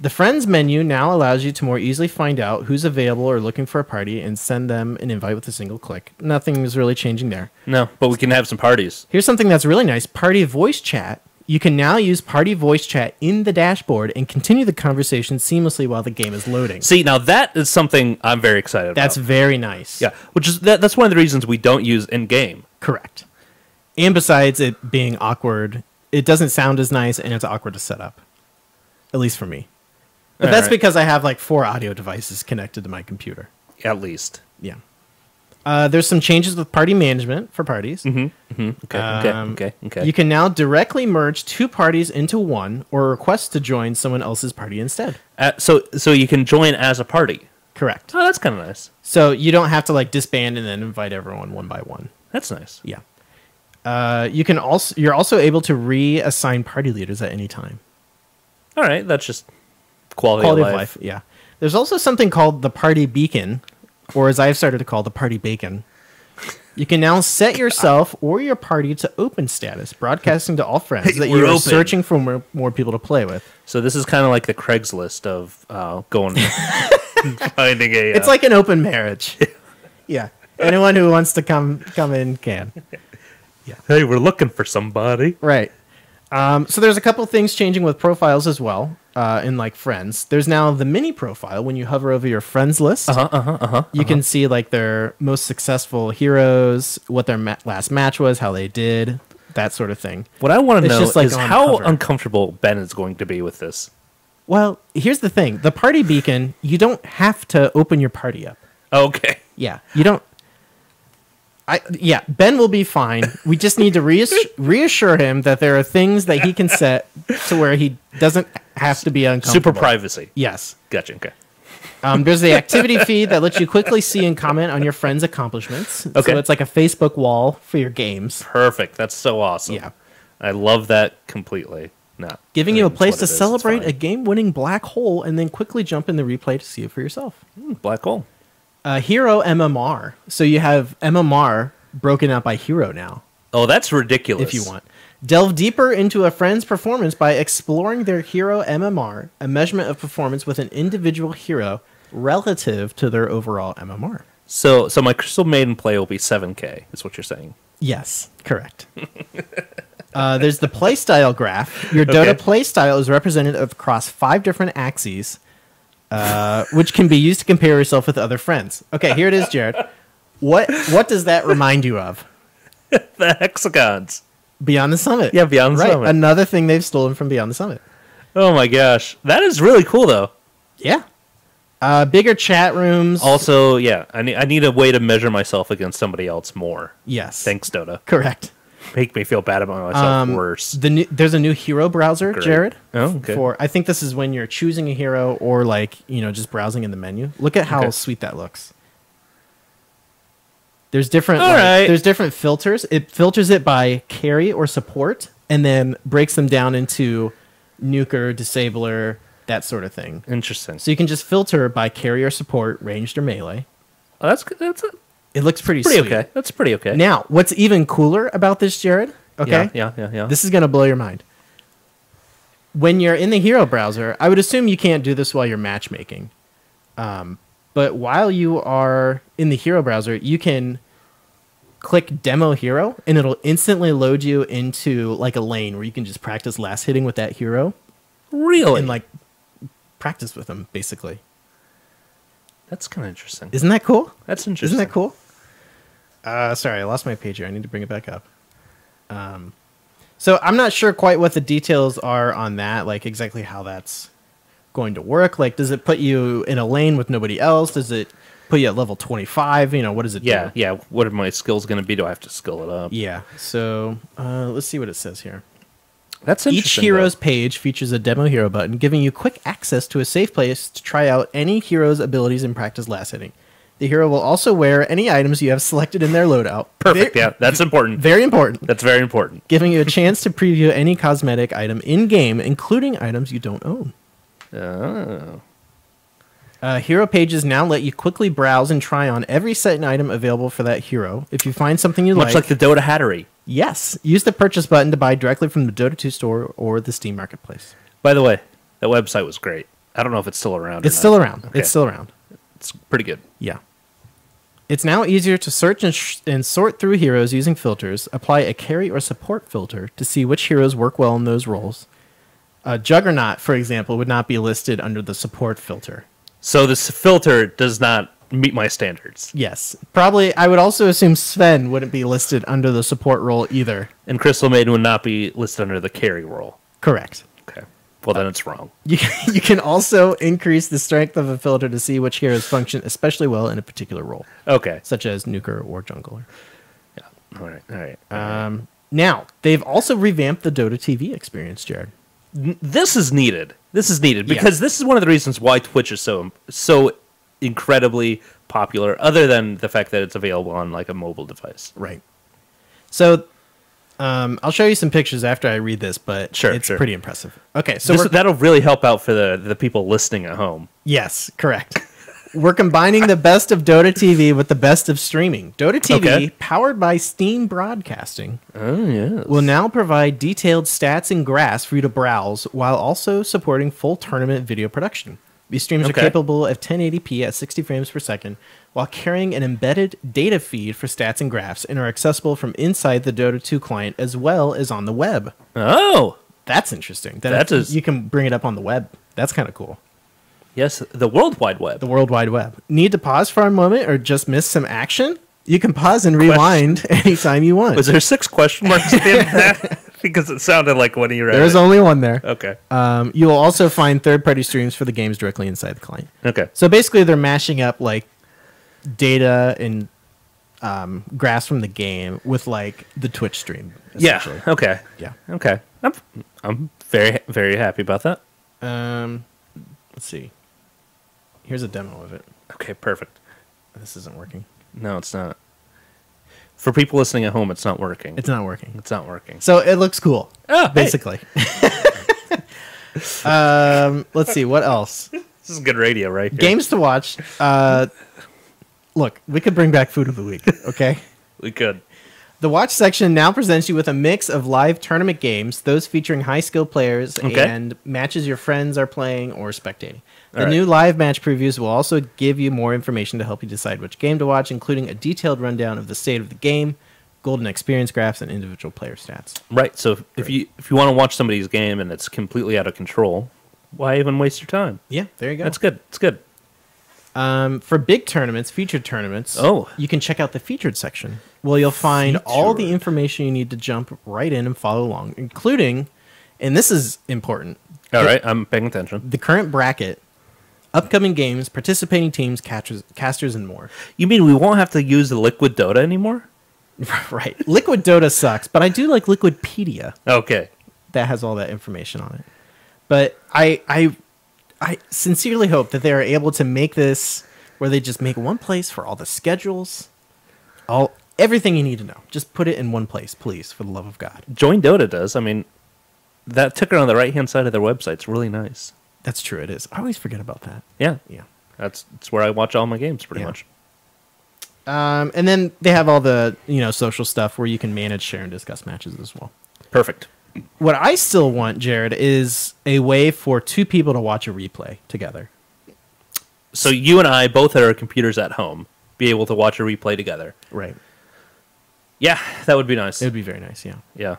The Friends menu now allows you to more easily find out who's available or looking for a party and send them an invite with a single click. Nothing is really changing there. No, but we can have some parties. Here's something that's really nice. Party voice chat. You can now use party voice chat in the dashboard and continue the conversation seamlessly while the game is loading. See, now that is something I'm very excited about. That's very nice. Yeah, which is that's one of the reasons we don't use in-game. Correct. And besides it being awkward, it doesn't sound as nice and it's awkward to set up. At least for me. But that's because I have like 4 audio devices connected to my computer. At least. Yeah. There's some changes with party management for parties. Okay. You can now directly merge 2 parties into one or request to join someone else's party instead. So you can join as a party. Correct. Oh, that's kind of nice. So you don't have to like disband and then invite everyone one by one. That's nice. Yeah. You're also able to reassign party leaders at any time. All right, that's just quality of life. Yeah. There's also something called the party beacon, or as I've started to call the party bacon. You can now set yourself or your party to open status, broadcasting to all friends that you're searching for more people to play with. So this is kind of like the Craigslist of going finding a. It's like an open marriage. Yeah. Anyone who wants to come in can. Yeah. Hey, we're looking for somebody. Right. So there's a couple things changing with profiles as well. In like friends, there's now the mini profile. When you hover over your friends list, you can see like their most successful heroes, what their last match was, how they did, that sort of thing. What I want to know like is how uncomfortable Ben is going to be with this. Well, here's the thing: the party beacon, you don't have to open your party up. Okay. Yeah, you don't. Ben will be fine. We just need to reassure him that there are things that he can set to where he doesn't have to be uncomfortable. Super privacy. Yes. Gotcha. Okay. There's the activity feed that lets you quickly see and comment on your friends' accomplishments. Okay. So it's like a Facebook wall for your games. Perfect. That's so awesome. Yeah. I love that completely. Giving you a place to celebrate a game-winning black hole and then quickly jump in the replay to see it for yourself. Black hole. Hero MMR. So you have MMR broken out by hero now. Oh, that's ridiculous. If you want. Delve deeper into a friend's performance by exploring their hero MMR, a measurement of performance with an individual hero relative to their overall MMR. So my Crystal Maiden play will be 7K, is what you're saying. Yes, correct. There's the playstyle graph. Your Dota playstyle is represented across 5 different axes, which can be used to compare yourself with other friends. Okay, here it is, Jared. What does that remind you of? The hexagons. Beyond the Summit. Yeah, Beyond the Summit. Another thing they've stolen from Beyond the Summit. Oh my gosh. That is really cool, though. Yeah. Bigger chat rooms. Also, yeah, I need a way to measure myself against somebody else more. Yes. Thanks, Dota. Correct. Make me feel bad about myself worse. There's a new hero browser, Great. Jared. Oh, okay. I think this is when you're choosing a hero or like, just browsing in the menu. Look at how sweet that looks. There's different there's different filters. It filters it by carry or support and then breaks them down into nuker, disabler, that sort of thing. Interesting. So you can just filter by carry or support, ranged or melee. Oh, it looks pretty sweet. Okay. That's pretty okay. Now, what's even cooler about this, Jared? Okay. Yeah. This is going to blow your mind. When you're in the hero browser, I would assume you can't do this while you're matchmaking. But while you are in the hero browser, you can click demo hero and it'll instantly load you into like a lane where you can just practice last hitting with that hero. Really? And like practice with them, basically. That's kind of interesting. Isn't that cool? That's interesting. Isn't that cool? Sorry, I lost my page here. I need to bring it back up. So I'm not sure quite what the details are on that, like exactly how that's going to work. Like, does it put you in a lane with nobody else? Does it put you at level 25? What does it do? Yeah. What are my skills going to be? Do I have to skill it up? Yeah. So let's see what it says here. That's interesting. Each hero's page features a demo hero button, giving you quick access to a safe place to try out any hero's abilities and practice last hitting. The hero will also wear any items you have selected in their loadout. Perfect. Yeah, that's important. Very important. That's very important. Giving you a chance to preview any cosmetic item in-game, including items you don't own. Oh. Hero pages now let you quickly browse and try on every set and item available for that hero. If you find something you Much like the Dota Hattery. Yes. Use the purchase button to buy directly from the Dota 2 store or the Steam Marketplace. By the way, that website was great. I don't know if it's still around. It's still around. Okay. It's still around. It's pretty good. Yeah. It's now easier to search and sort through heroes using filters. Apply a carry or support filter to see which heroes work well in those roles. Juggernaut, for example, would not be listed under the support filter. So this filter does not meet my standards. Yes. Probably, I would also assume Sven wouldn't be listed under the support role either. And Crystal Maiden would not be listed under the carry role. Correct. Okay. Well, then it's wrong. You can also increase the strength of a filter to see which heroes function especially well in a particular role. Okay. Such as nuker or jungler. Yeah. All right. Now, they've also revamped the Dota TV experience, Jared. This is needed. Because this is one of the reasons why Twitch is so incredibly popular, other than the fact that it's available on like a mobile device. Right. So, I'll show you some pictures after I read this, but it's pretty impressive. Okay, so that'll really help out for the people listening at home. Yes, correct. We're combining the best of Dota TV with the best of streaming. Dota TV, powered by Steam Broadcasting, will now provide detailed stats and graphs for you to browse, while also supporting full tournament video production. These streams are capable of 1080p at 60 frames per second, while carrying an embedded data feed for stats and graphs, and are accessible from inside the Dota 2 client as well as on the web. Oh! That's interesting. You can bring it up on the web. That's kind of cool. Yes, the World Wide Web. The World Wide Web. Need to pause for a moment or just miss some action? You can pause and rewind anytime you want. Was there 6 question marks at the end of that? Because it sounded like one of your. There's only one there. Okay. You will also find third-party streams for the games directly inside the client. Okay. So basically, they're mashing up like data and graphs from the game with like the Twitch stream. Yeah. Okay. Yeah. Okay. I'm very, very happy about that. Let's see. Here's a demo of it. Okay. Perfect. This isn't working. No, it's not. For people listening at home, it's not working. It's not working. It's not working. So it looks cool. Oh, basically. Let's see. What else? This is good radio, right? Here. Games to watch. Look, we could bring back Food of the Week, okay? We could. The Watch section now presents you with a mix of live tournament games, those featuring high-skill players, and matches your friends are playing or spectating. The new live match previews will also give you more information to help you decide which game to watch, including a detailed rundown of the state of the game, golden experience graphs, and individual player stats. Right, so if you want to watch somebody's game and it's completely out of control, why even waste your time? Yeah, there you go. That's good. It's good. For big tournaments, featured tournaments, you can check out the featured section. Well, you'll find all the information you need to jump right in and follow along, including, and this is important. All right, I'm paying attention. The current bracket, upcoming games, participating teams, casters, and more. You mean we won't have to use the Liquid Dota anymore? Right. Liquid Dota sucks, but I do like Liquidpedia. Okay. That has all that information on it. But I sincerely hope that they are able to make this where they just make one place for all the schedules, everything you need to know. Just put it in one place, please, for the love of God. Join Dota does. I mean, that ticker on the right-hand side of their website's really nice. That's true, it is. I always forget about that. Yeah. Yeah. That's where I watch all my games, pretty much. And then they have all the, social stuff where you can manage, share, and discuss matches as well. Perfect. What I still want, Jared, is a way for two people to watch a replay together. So you and I, both at our computers at home, be able to watch a replay together. Right. Yeah, that would be nice. It would be very nice, yeah. Yeah.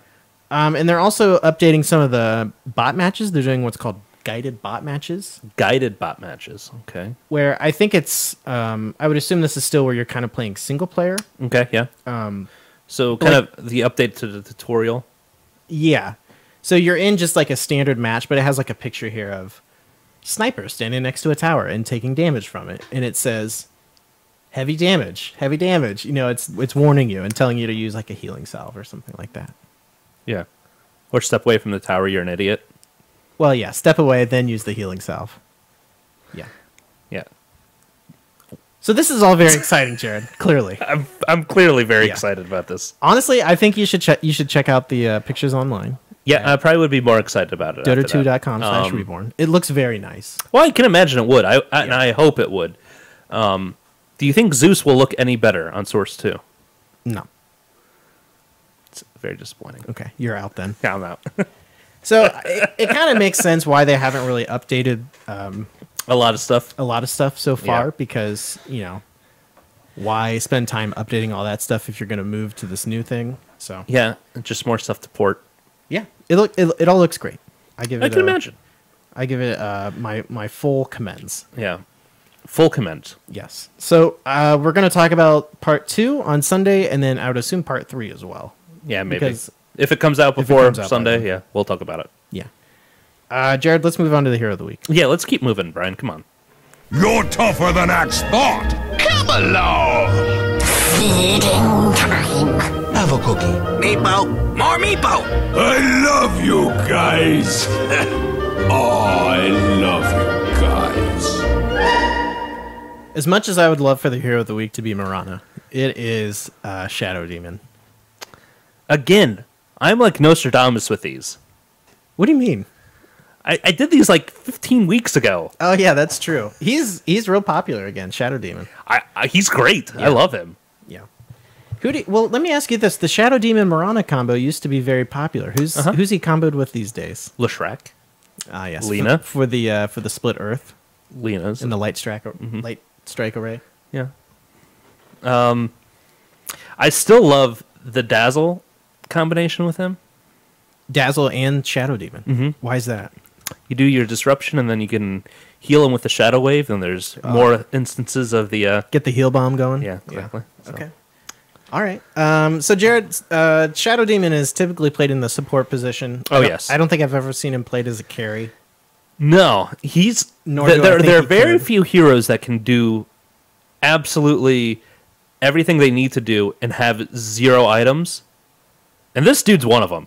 And they're also updating some of the bot matches. They're doing what's called guided bot matches. Guided bot matches, okay. Where I think it's, I would assume this is still where you're kind of playing single player. Okay, yeah. So kind of the update to the tutorial. Yeah. So you're in just like a standard match, but it has like a picture here of sniper standing next to a tower and taking damage from it. And it says, heavy damage, heavy damage. It's warning you and telling you to use like a healing salve or something like that. Yeah. Or step away from the tower, you're an idiot. Well, yeah, step away, then use the healing salve. Yeah. Yeah. So this is all very exciting, Jared, clearly. I'm clearly very excited about this. Honestly, I think you should check out the pictures online. Yeah, I probably would be more excited about it. Dota2.com/Reborn. It looks very nice. Well, I can imagine it would. And I hope it would. Do you think Zeus will look any better on Source 2? No. It's very disappointing. Okay, you're out then. Yeah, I'm out. So it kind of makes sense why they haven't really updated a lot of stuff so far, because, why spend time updating all that stuff if you're going to move to this new thing? So yeah, just more stuff to port. Yeah, it all looks great. I can imagine. I give it my full commends. Yeah, full commend. Yes. So we're going to talk about part 2 on Sunday, and then I would assume part 3 as well. Yeah, maybe. Because if it comes out before Sunday, we'll talk about it. Yeah. Jared, let's move on to the hero of the week. Yeah, let's keep moving, Brian. Come on. You're tougher than Axe thought. Come along. Feeding time. Have a cookie. Meepo, more Meepo. I love you guys. Oh, I love you guys. As much as I would love for the hero of the week to be Marana, it is Shadow Demon. Again, I'm like Nostradamus with these. What do you mean? I did these like 15 weeks ago. Oh yeah, that's true. He's real popular again, Shadow Demon. He's great. Yeah. I love him. Yeah. Well, let me ask you this: the Shadow Demon Marana combo used to be very popular. Who's he comboed with these days? Leshrac. Ah, yes. Lena for the split Earth. Lena's and the light strike array. Yeah. I still love the Dazzle combination with him. Dazzle and Shadow Demon. Mm-hmm. Why is that? You do your disruption, and then you can heal him with the Shadow Wave, and there's more instances of the... Get the heal bomb going? Yeah, exactly. Yeah. So. Okay. All right. So, Jared, Shadow Demon is typically played in the support position. Yes. I don't think I've ever seen him played as a carry. No, there are very few heroes that can do absolutely everything they need to do and have 0 items. And this dude's one of them.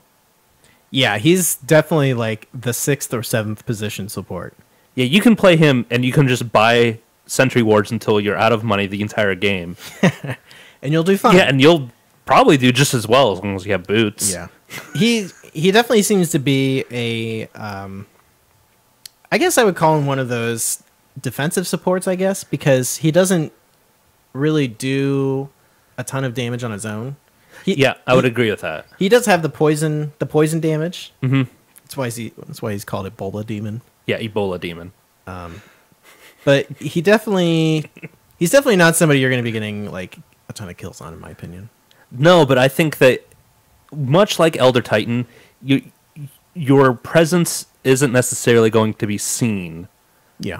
Yeah, he's definitely like the 6th or 7th position support. Yeah, you can play him and you can just buy sentry wards until you're out of money the entire game. And you'll do fine. Yeah, and you'll probably do just as well as long as you have boots. Yeah. He definitely seems to be a I guess I would call him one of those defensive supports, I guess, because he doesn't really do a ton of damage on his own. I would agree with that. He does have the poison damage. Mm-hmm. That's why he's called Ebola Demon. Yeah, Ebola Demon. But he's definitely not somebody you're going to be getting like a ton of kills on, in my opinion. No, but I think that much like Elder Titan, your presence isn't necessarily going to be seen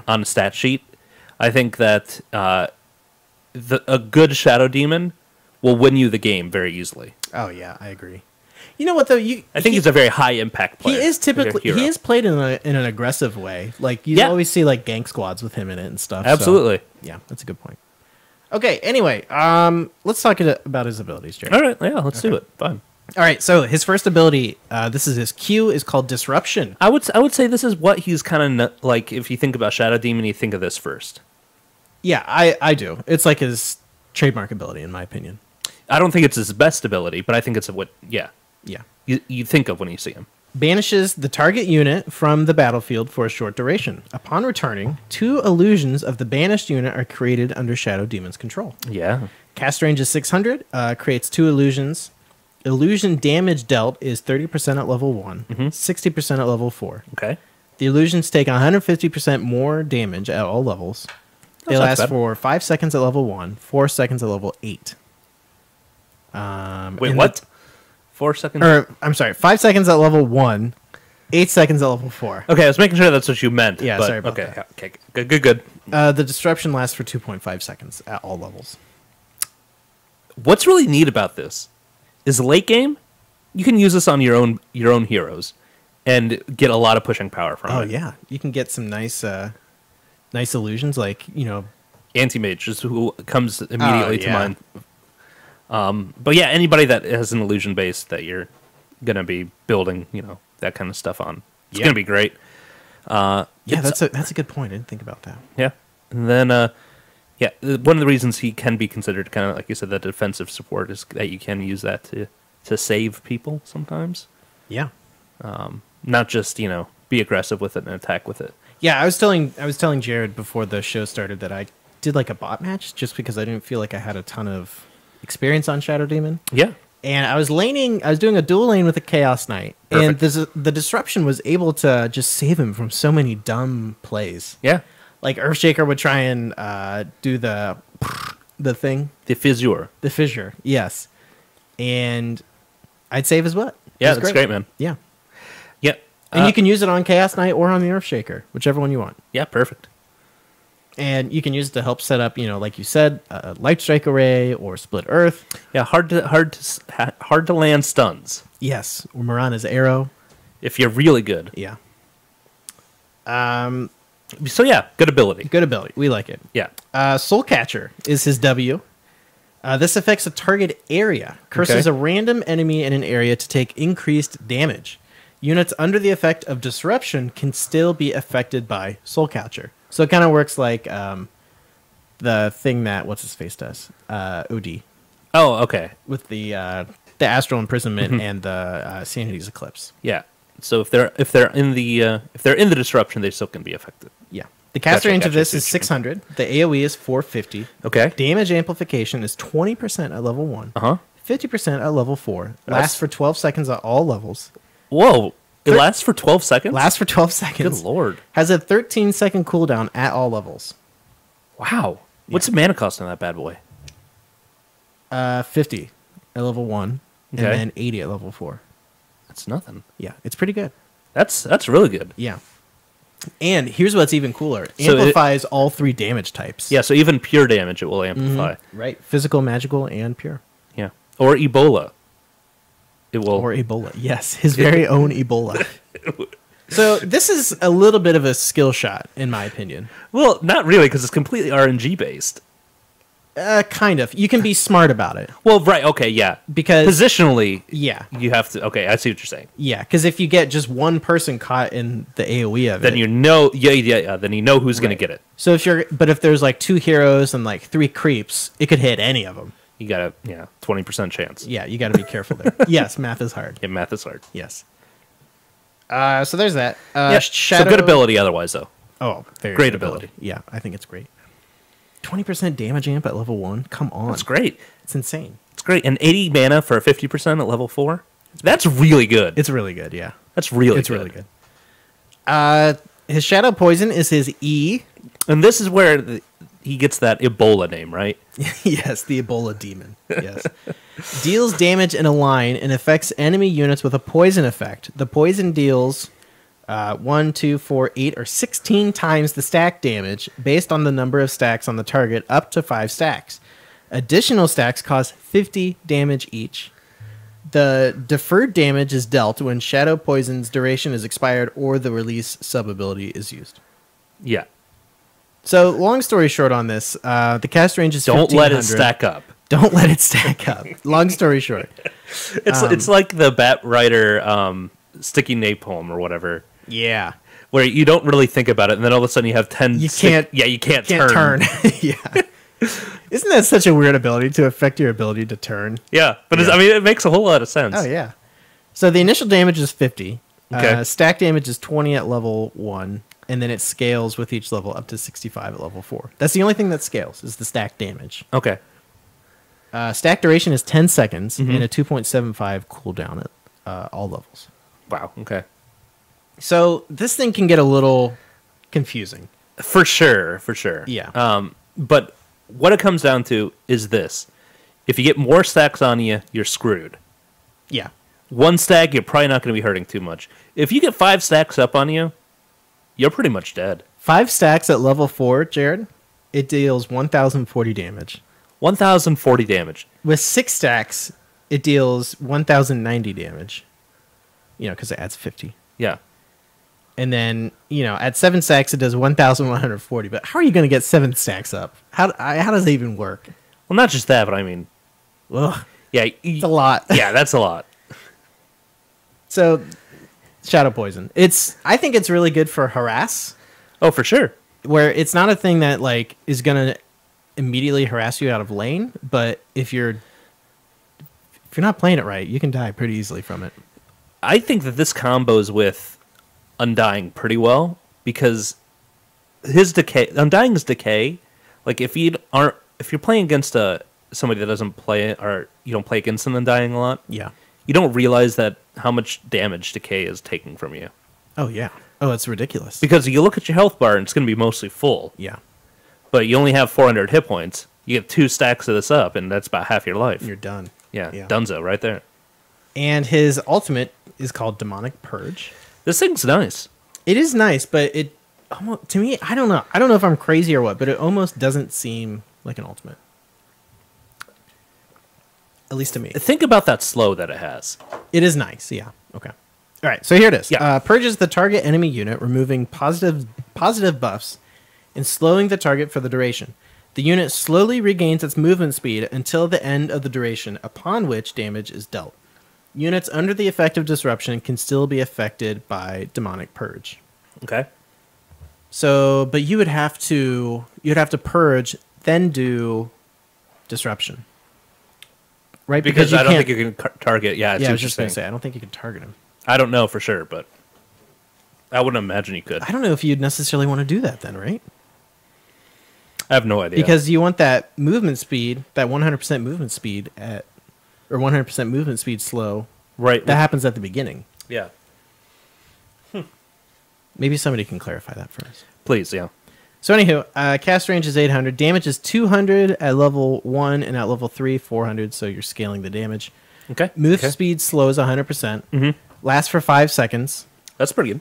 on a stat sheet. I think that a good Shadow Demon will win you the game very easily. Oh yeah, I agree. You know what though? I think he's a very high impact player. He is he is played in an aggressive way. Like you always see like gank squads with him in it and stuff. Absolutely. So, yeah, that's a good point. Okay. Anyway, let's talk about his abilities, Jerry. All right. Yeah, let's do it. Fine. All right. So his first ability, this is his Q, is called Disruption. I would say this is what he's kind of like. If you think about Shadow Demon, you think of this first. Yeah, I do. It's like his trademark ability, in my opinion. I don't think it's his best ability, but I think it's what Yeah. You think of when you see him. Banishes the target unit from the battlefield for a short duration. Upon returning, 2 illusions of the banished unit are created under Shadow Demon's control. Yeah. Cast range is 600, creates 2 illusions. Illusion damage dealt is 30% at level 1, 60% at level 4. Okay. The illusions take 150% more damage at all levels. They last for 5 seconds at level 1, 4 seconds at level 8. Wait, what? 4 seconds? I'm sorry, 5 seconds at level 1, 8 seconds at level 4. Okay, I was making sure that's what you meant. Yeah, sorry about that. that. Okay, good. The disruption lasts for 2.5 seconds at all levels. What's really neat about this is late game, you can use this on your own heroes and get a lot of pushing power from it. Oh yeah, you can get some nice illusions like Anti-Mage is who comes immediately to mind. But yeah, anybody that has an illusion base that you're gonna be building, that kind of stuff on, it's gonna be great. That's a good point. I didn't think about that. Yeah, and then one of the reasons he can be considered kind of like you said, that defensive support is that you can use that to save people sometimes. Yeah, not just be aggressive with it and attack with it. Yeah, I was telling Jared before the show started that I did like a bot match just because I didn't feel like I had a ton of experience on Shadow Demon. Yeah. And I was doing a dual lane with a Chaos Knight. Perfect. And the disruption was able to just save him from so many dumb plays. Yeah. Like Earthshaker would try and do the thing. The fissure. The fissure, yes. And I'd save his butt. Yeah, that's great, man. Yeah. Yeah. And you can use it on Chaos Knight or on the Earthshaker, whichever one you want. Yeah, perfect. And you can use it to help set up, like you said, a Light Strike Array or Split Earth. Yeah, hard to land stuns. Yes, or Mirana's Arrow. If you're really good. Yeah. So yeah, good ability. Good ability. We like it. Yeah. Soul Catcher is his W. This affects a target area. Curses Okay. a random enemy in an area to take increased damage. Units under the effect of disruption can still be affected by Soul Catcher. So it kind of works like the thing that what's his face does, OD, Oh, okay. with the astral imprisonment and the Sanity's Eclipse. Yeah. So if they're in the disruption, they still can be affected. Yeah. The cast Gotcha, range of gotcha, this is interesting. 600. The AoE is 450. Okay. Damage amplification is 20% at level 1. 50% at level 4. Lasts for 12 seconds at all levels. Whoa. It lasts for 12 seconds? Lasts for 12 seconds. Good lord. Has a 13-second cooldown at all levels. Wow. What's the mana cost on that bad boy? 50 at level 1. Okay. And then 80 at level 4. That's nothing. Yeah, it's pretty good. That's really good. Yeah. And here's what's even cooler. So Amplifies all 3 damage types. Yeah, so even pure damage it will amplify. Right. Physical, magical, and pure. Yeah. Or Ebola. It will. Or Ebola. Yes, his very own Ebola. So this is a little bit of a skill shot, in my opinion. Well, not really, because it's completely RNG based. Kind of. You can be smart about it. Well, right. Okay. Yeah. Because... Positionally, Yeah. you have to. Okay, I see what you're saying. Yeah, because if you get just one person caught in the AoE of Then it... you know. Yeah. Then you know who's going to Right. get it. So if there's like 2 heroes and like 3 creeps, it could hit any of them. You got a 20% chance. Yeah, you got to be careful there. Yes, math is hard. Yeah, math is hard. Yes. So there's that. Yeah. Shadow... So good ability otherwise, though. Oh, very Great good ability. Yeah, I think it's great. 20% damage amp at level 1? Come on. That's great. It's insane. It's great. And 80 mana for a 50% at level 4? That's really good. It's really good, yeah. That's really It's good. really good. His Shadow Poison is his E. And this is where he gets that Ebola name, right? Yes, the Ebola demon. Yes. Deals damage in a line and affects enemy units with a poison effect. The poison deals 1, 2, 4, 8, or 16 times the stack damage based on the number of stacks on the target, up to 5 stacks. Additional stacks cause 50 damage each. The deferred damage is dealt when Shadow Poison's duration is expired or the release sub-ability is used. Yeah. So, long story short on this, the cast range is Don't let it 1500. stack up. Don't let it stack up. Long story short. It's like the Bat Rider sticky napalm or whatever, Yeah. where you don't really think about it, and then all of a sudden you have 10. You can't turn. Yeah. Isn't that such a weird ability to affect your ability to turn? Yeah, but Yeah. I mean, it makes a whole lot of sense. Oh, yeah. So the initial damage is 50. Okay. Stack damage is 20 at level 1, and then it scales with each level up to 65 at level 4. That's the only thing that scales, is the stack damage. Okay. Stack duration is 10 seconds and a 2.75 cooldown at all levels. Wow. Okay. So this thing can get a little confusing. For sure. Yeah. But what it comes down to is this: if you get more stacks on you, you're screwed. Yeah. 1 stack, you're probably not going to be hurting too much. If you get 5 stacks up on you, you're pretty much dead. 5 stacks at level 4, Jared, it deals 1,040 damage. 1,040 damage. With 6 stacks, it deals 1,090 damage. You know, because it adds 50. Yeah. And then, you know, at 7 stacks, it does 1,140. But how are you going to get 7 stacks up? How does that even work? Well, not just that, but I mean, Ugh, yeah, it's a lot. yeah, that's a lot. So, Shadow Poison. I think it's really good for harass, Oh, for sure. where it's not a thing that, like, is going to immediately harass you out of lane. But if you're not playing it right, you can die pretty easily from it. I think that this combos with Undying pretty well because his decay, Undying's decay, like if you're playing against somebody that doesn't play or you don't play against an Undying a lot, Yeah. you don't realize that how much damage decay is taking from you Oh, yeah. Oh, it's ridiculous. because you look at your health bar and it's going to be mostly full, Yeah. but you only have 400 hit points. You get 2 stacks of this up, and that's about half your life. You're done. yeah, yeah. Dunzo right there. And his ultimate is called Demonic Purge. This thing's nice. It is nice, but it almost, to me, I don't know. I don't know if I'm crazy or what, but it almost doesn't seem like an ultimate. At least to me. Think about that slow that it has. It is nice, yeah. Okay. All right, so here it is. Yeah. Purges the target enemy unit, removing positive buffs and slowing the target for the duration. The unit slowly regains its movement speed until the end of the duration, upon which damage is dealt. Units under the effect of disruption can still be affected by demonic purge. Okay. So, but you'd have to purge, then do disruption, right? Because you I don't can't- think you can target. Yeah, Yeah, I was just going to say, I don't think you can target him. I don't know for sure, but I wouldn't imagine you could. I don't know if you'd necessarily want to do that then, right? I have no idea. Because you want that movement speed, that 100% movement speed or 100% movement speed slow. right. That happens at the beginning. Yeah. Maybe somebody can clarify that for us. Please, yeah. So anywho, cast range is 800. Damage is 200 at level 1 and at level 3, 400. So you're scaling the damage. Okay. Move okay. speed slows 100%. Mm-hmm. Lasts for 5 seconds. That's pretty good.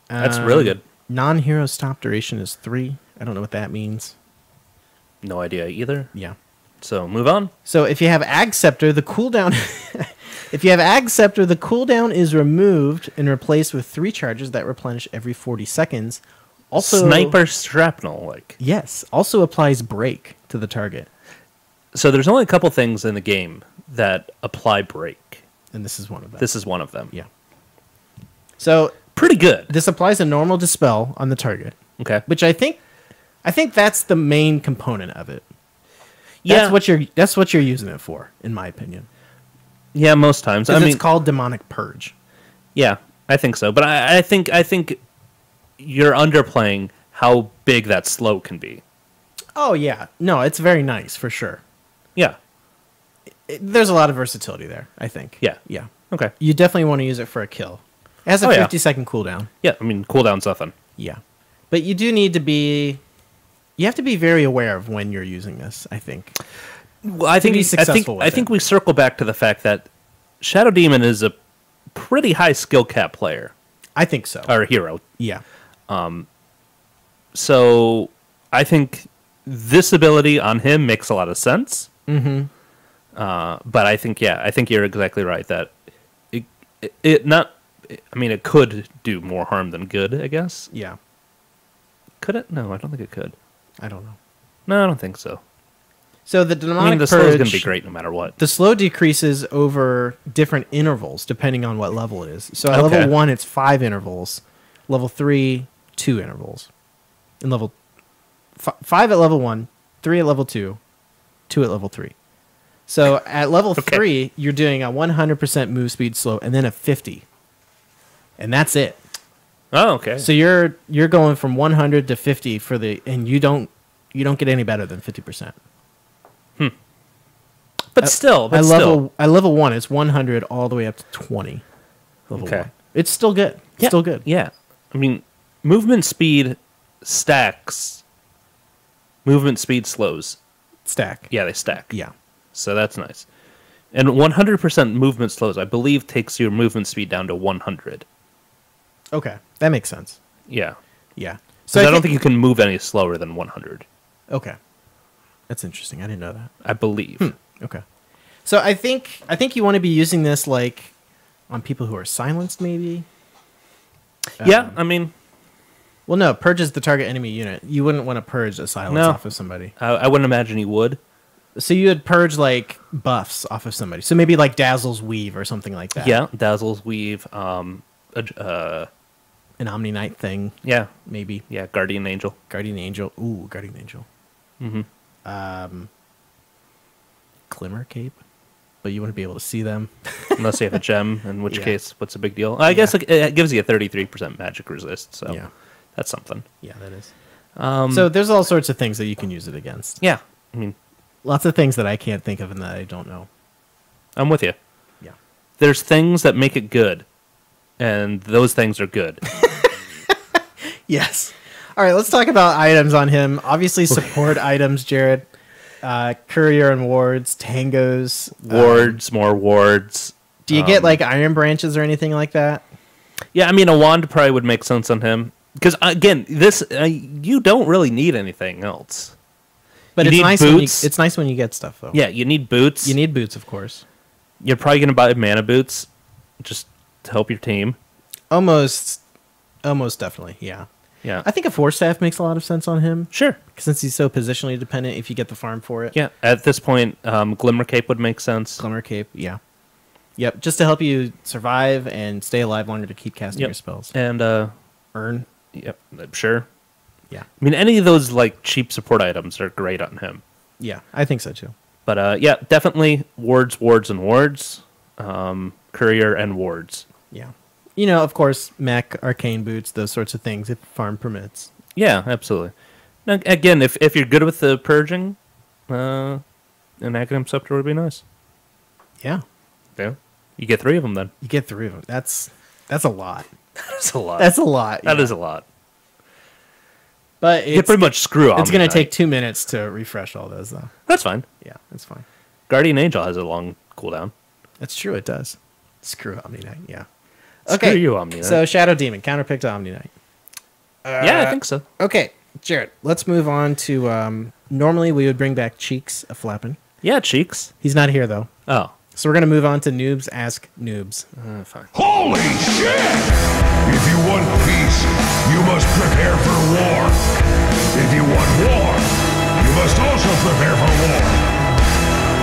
That's really good. Non-hero stop duration is 3. I don't know what that means. No idea either. Yeah. So move on. So if you have Ag Scepter, the cooldown the cooldown is removed and replaced with 3 charges that replenish every 40 seconds. Also, Sniper shrapnel, like. Yes. Also applies break to the target. So there's only a couple things in the game that apply break. And this is one of them. This is one of them. Yeah. So Pretty good. this applies a normal dispel on the target, Okay. which I think that's the main component of it. Yeah. That's what you're using it for, in my opinion. Yeah, most times. I Because mean, it's called demonic purge. yeah, I think so. But I think you're underplaying how big that slow can be. Oh yeah, no, it's very nice for sure. Yeah. There's a lot of versatility there, I think. Yeah. Yeah. Okay. You definitely want to use it for a kill. It has a Oh, yeah. 50-second cooldown. Yeah, I mean, cooldown's nothing. Yeah. But you do need to be... You have to be very aware of when you're using this, I think. Well, I think be successful with I think it. we circle back to the fact that Shadow Demon is a pretty high skill cap player I think so. or hero. Yeah. So I think this ability on him makes a lot of sense. Mm-hmm. But I think you're exactly right that it could do more harm than good, I guess. Yeah. Could it? No, I don't think it could. I don't know. No, I don't think so. So the demonic I mean, the purge... slow is going to be great no matter what. The slow decreases over different intervals depending on what level it is. So at Okay. level 1, it's 5 intervals. Level 3, 2 intervals. And level 5 at level 1, 3 at level 2, 2 at level 3. So at level 3, you're doing a 100% move speed slow and then a 50. And that's it. Oh, okay. So you're going from 100 to 50 and you don't get any better than 50%. But still, At level 1, it's 100 all the way up to 20. Level Okay. 1. It's still good. It's Yeah, still good. Yeah. I mean, movement speed stacks. Movement speed slows. Stack. Yeah, they stack. Yeah. So that's nice. And 100% movement slows, I believe, takes your movement speed down to 100. Okay. That makes sense. Yeah. Yeah. So I don't think you can move any slower than 100. Okay. That's interesting. I didn't know that. I believe. Okay. So I think you want to be using this like on people who are silenced, maybe. Yeah, I mean, Well, no, purges the target enemy unit. You wouldn't want to purge a silence No. off of somebody. I wouldn't imagine he would. So you would purge like buffs off of somebody. So maybe like Dazzle's Weave or something like that. Yeah, Dazzle's Weave. An Omni Knight thing, Yeah, maybe. yeah, Guardian Angel. Guardian Angel. Ooh, Guardian Angel. Glimmer Cape. But you wouldn't be able to see them. Unless you have a gem, in which Yeah. case, what's the big deal? I guess it gives you a 33% magic resist, so Yeah. that's something. Yeah, that is. So there's all sorts of things that you can use it against. Yeah, I mean, Lots of things that I can't think of and that I don't know. I'm with you. Yeah. There's things that make it good, and those things are good. Yes. All right, let's talk about items on him. Obviously, support items, Jared. Courier and wards, tangos. Wards, more wards. Do you get like iron branches or anything like that? Yeah, I mean, a wand probably would make sense on him. Because, again, this you don't really need anything else. But You it's need nice boots. it's nice when you get stuff though. Yeah, you need boots. You need boots, of course. You're probably going to buy mana boots just to help your team. Almost definitely, yeah. Yeah. I think a 4-staff makes a lot of sense on him. Sure. Since he's so positionally dependent if you get the farm for it. Yeah. At this point, Glimmer Cape would make sense. Glimmer Cape, yeah. Yep, just to help you survive and stay alive longer to keep casting your spells. And, Earn. yep, sure. Yeah. I mean, any of those, like, cheap support items are great on him. Yeah, I think so too. But, yeah, definitely wards, and wards. Courier and wards. Yeah. You know, of course, mech, arcane boots, those sorts of things, if farm permits. Yeah, absolutely. Now, again, if you're good with the purging, an Academic Scepter would be nice. Yeah. Yeah. You get 3 of them then. You get 3 of them. That's a lot. That's a lot. That's a lot. That yeah. is a lot. But You pretty much screw it's Omni going to Knight. take 2 minutes to refresh all those, though. That's fine. Yeah, that's fine. Guardian Angel has a long cooldown. That's true, it does. Screw Omni Knight, yeah. Screw you, Omni Knight. So Shadow Demon, counterpick to Omni Knight. Yeah, I think so. Okay, Jared, let's move on to, normally we would bring back Cheeks a Flappin'. Yeah, Cheeks. He's not here, though. Oh. So we're going to move on to Noobs Ask Noobs. Fine. Holy shit! If you want peace, you must prepare for war. If you want war, you must also prepare for war.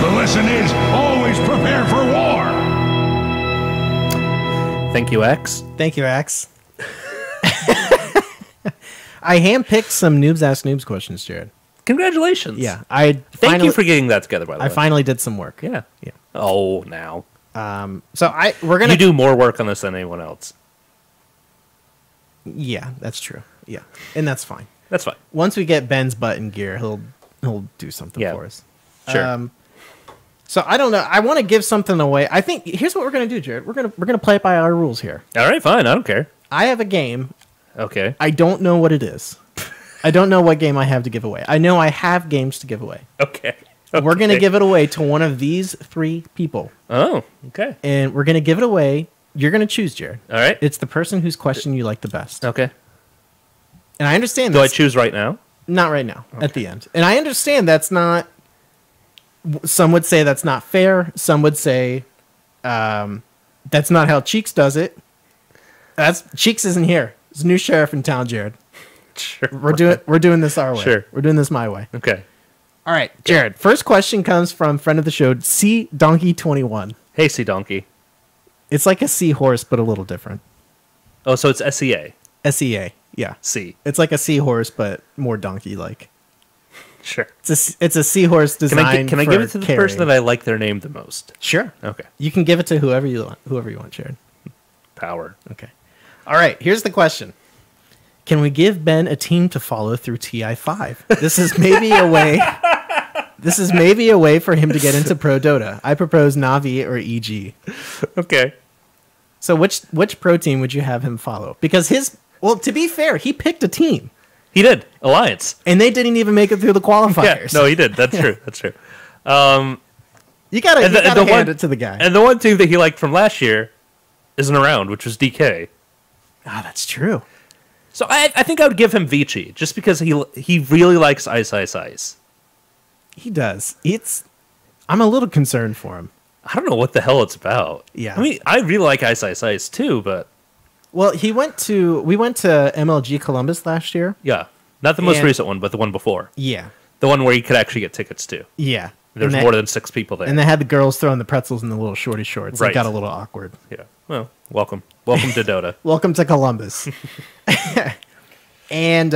The lesson is always prepare for war. Thank you, X. Thank you, Axe. I handpicked some Noobs Ask Noobs questions, Jared. Congratulations. Yeah, I Thank you for getting that together, by the way. I finally did some work. Yeah. Yeah. Oh, now. So we're gonna You do more work on this than anyone else. Yeah, that's true. Yeah, and that's fine. That's fine. Once we get Ben's butt in gear, he'll do something for us. Sure. So I don't know. I want to give something away. I think here's what we're gonna do, Jared. We're gonna play it by our rules here. All right, fine. I don't care. I have a game. Okay. I don't know what it is. I don't know what game I have to give away. I know I have games to give away. Okay. We're going to give it away to one of these 3 people. Oh, okay. And we're going to give it away. You're going to choose, Jared. All right. It's the person whose question you like the best. Okay. And I understand Do I that's choose right now? not right now, at the end. And I understand that's not... Some would say that's not fair. Some would say that's not how Cheeks does it. Cheeks isn't here. There's a new sheriff in town, Jared. Sure. We're doing this our way. Sure. We're doing this my way. Okay. All right, Jared. First question comes from friend of the show, C Donkey 21. Hey, Sea Donkey. It's like a seahorse, but a little different. Oh, so it's SEA. SEA, yeah. C. It's like a seahorse, but more donkey-like. Sure. It's a seahorse designed. Can I give it to the person that I like their name the most? Sure. Okay. You can give it to whoever you want, Jared. Power. Okay. All right. Here's the question. Can we give Ben a team to follow through TI5? This is maybe a way. This is maybe a way for him to get into Pro Dota. I propose Navi or EG. Okay. So which pro team would you have him follow? Because to be fair, he picked a team. He did. Alliance. And they didn't even make it through the qualifiers. Yeah. No, he did. That's true. That's true. You gotta hand it to the guy. And the one team that he liked from last year isn't around, which was DK. Ah, that's true. So I think I would give him Vici, just because he really likes Ice Ice Ice. He does. I'm a little concerned for him. I don't know what the hell it's about. Yeah. I mean, I really like Ice Ice Ice too, but... Well, we went to MLG Columbus last year. Yeah. Not the most recent one, but the one before. Yeah. The one where you could actually get tickets to. Yeah. There's more than 6 people there. And they had the girls throwing the pretzels in the little shorty shorts. Right. It got a little awkward. Yeah. Well, welcome. Welcome to Dota. Welcome to Columbus. And,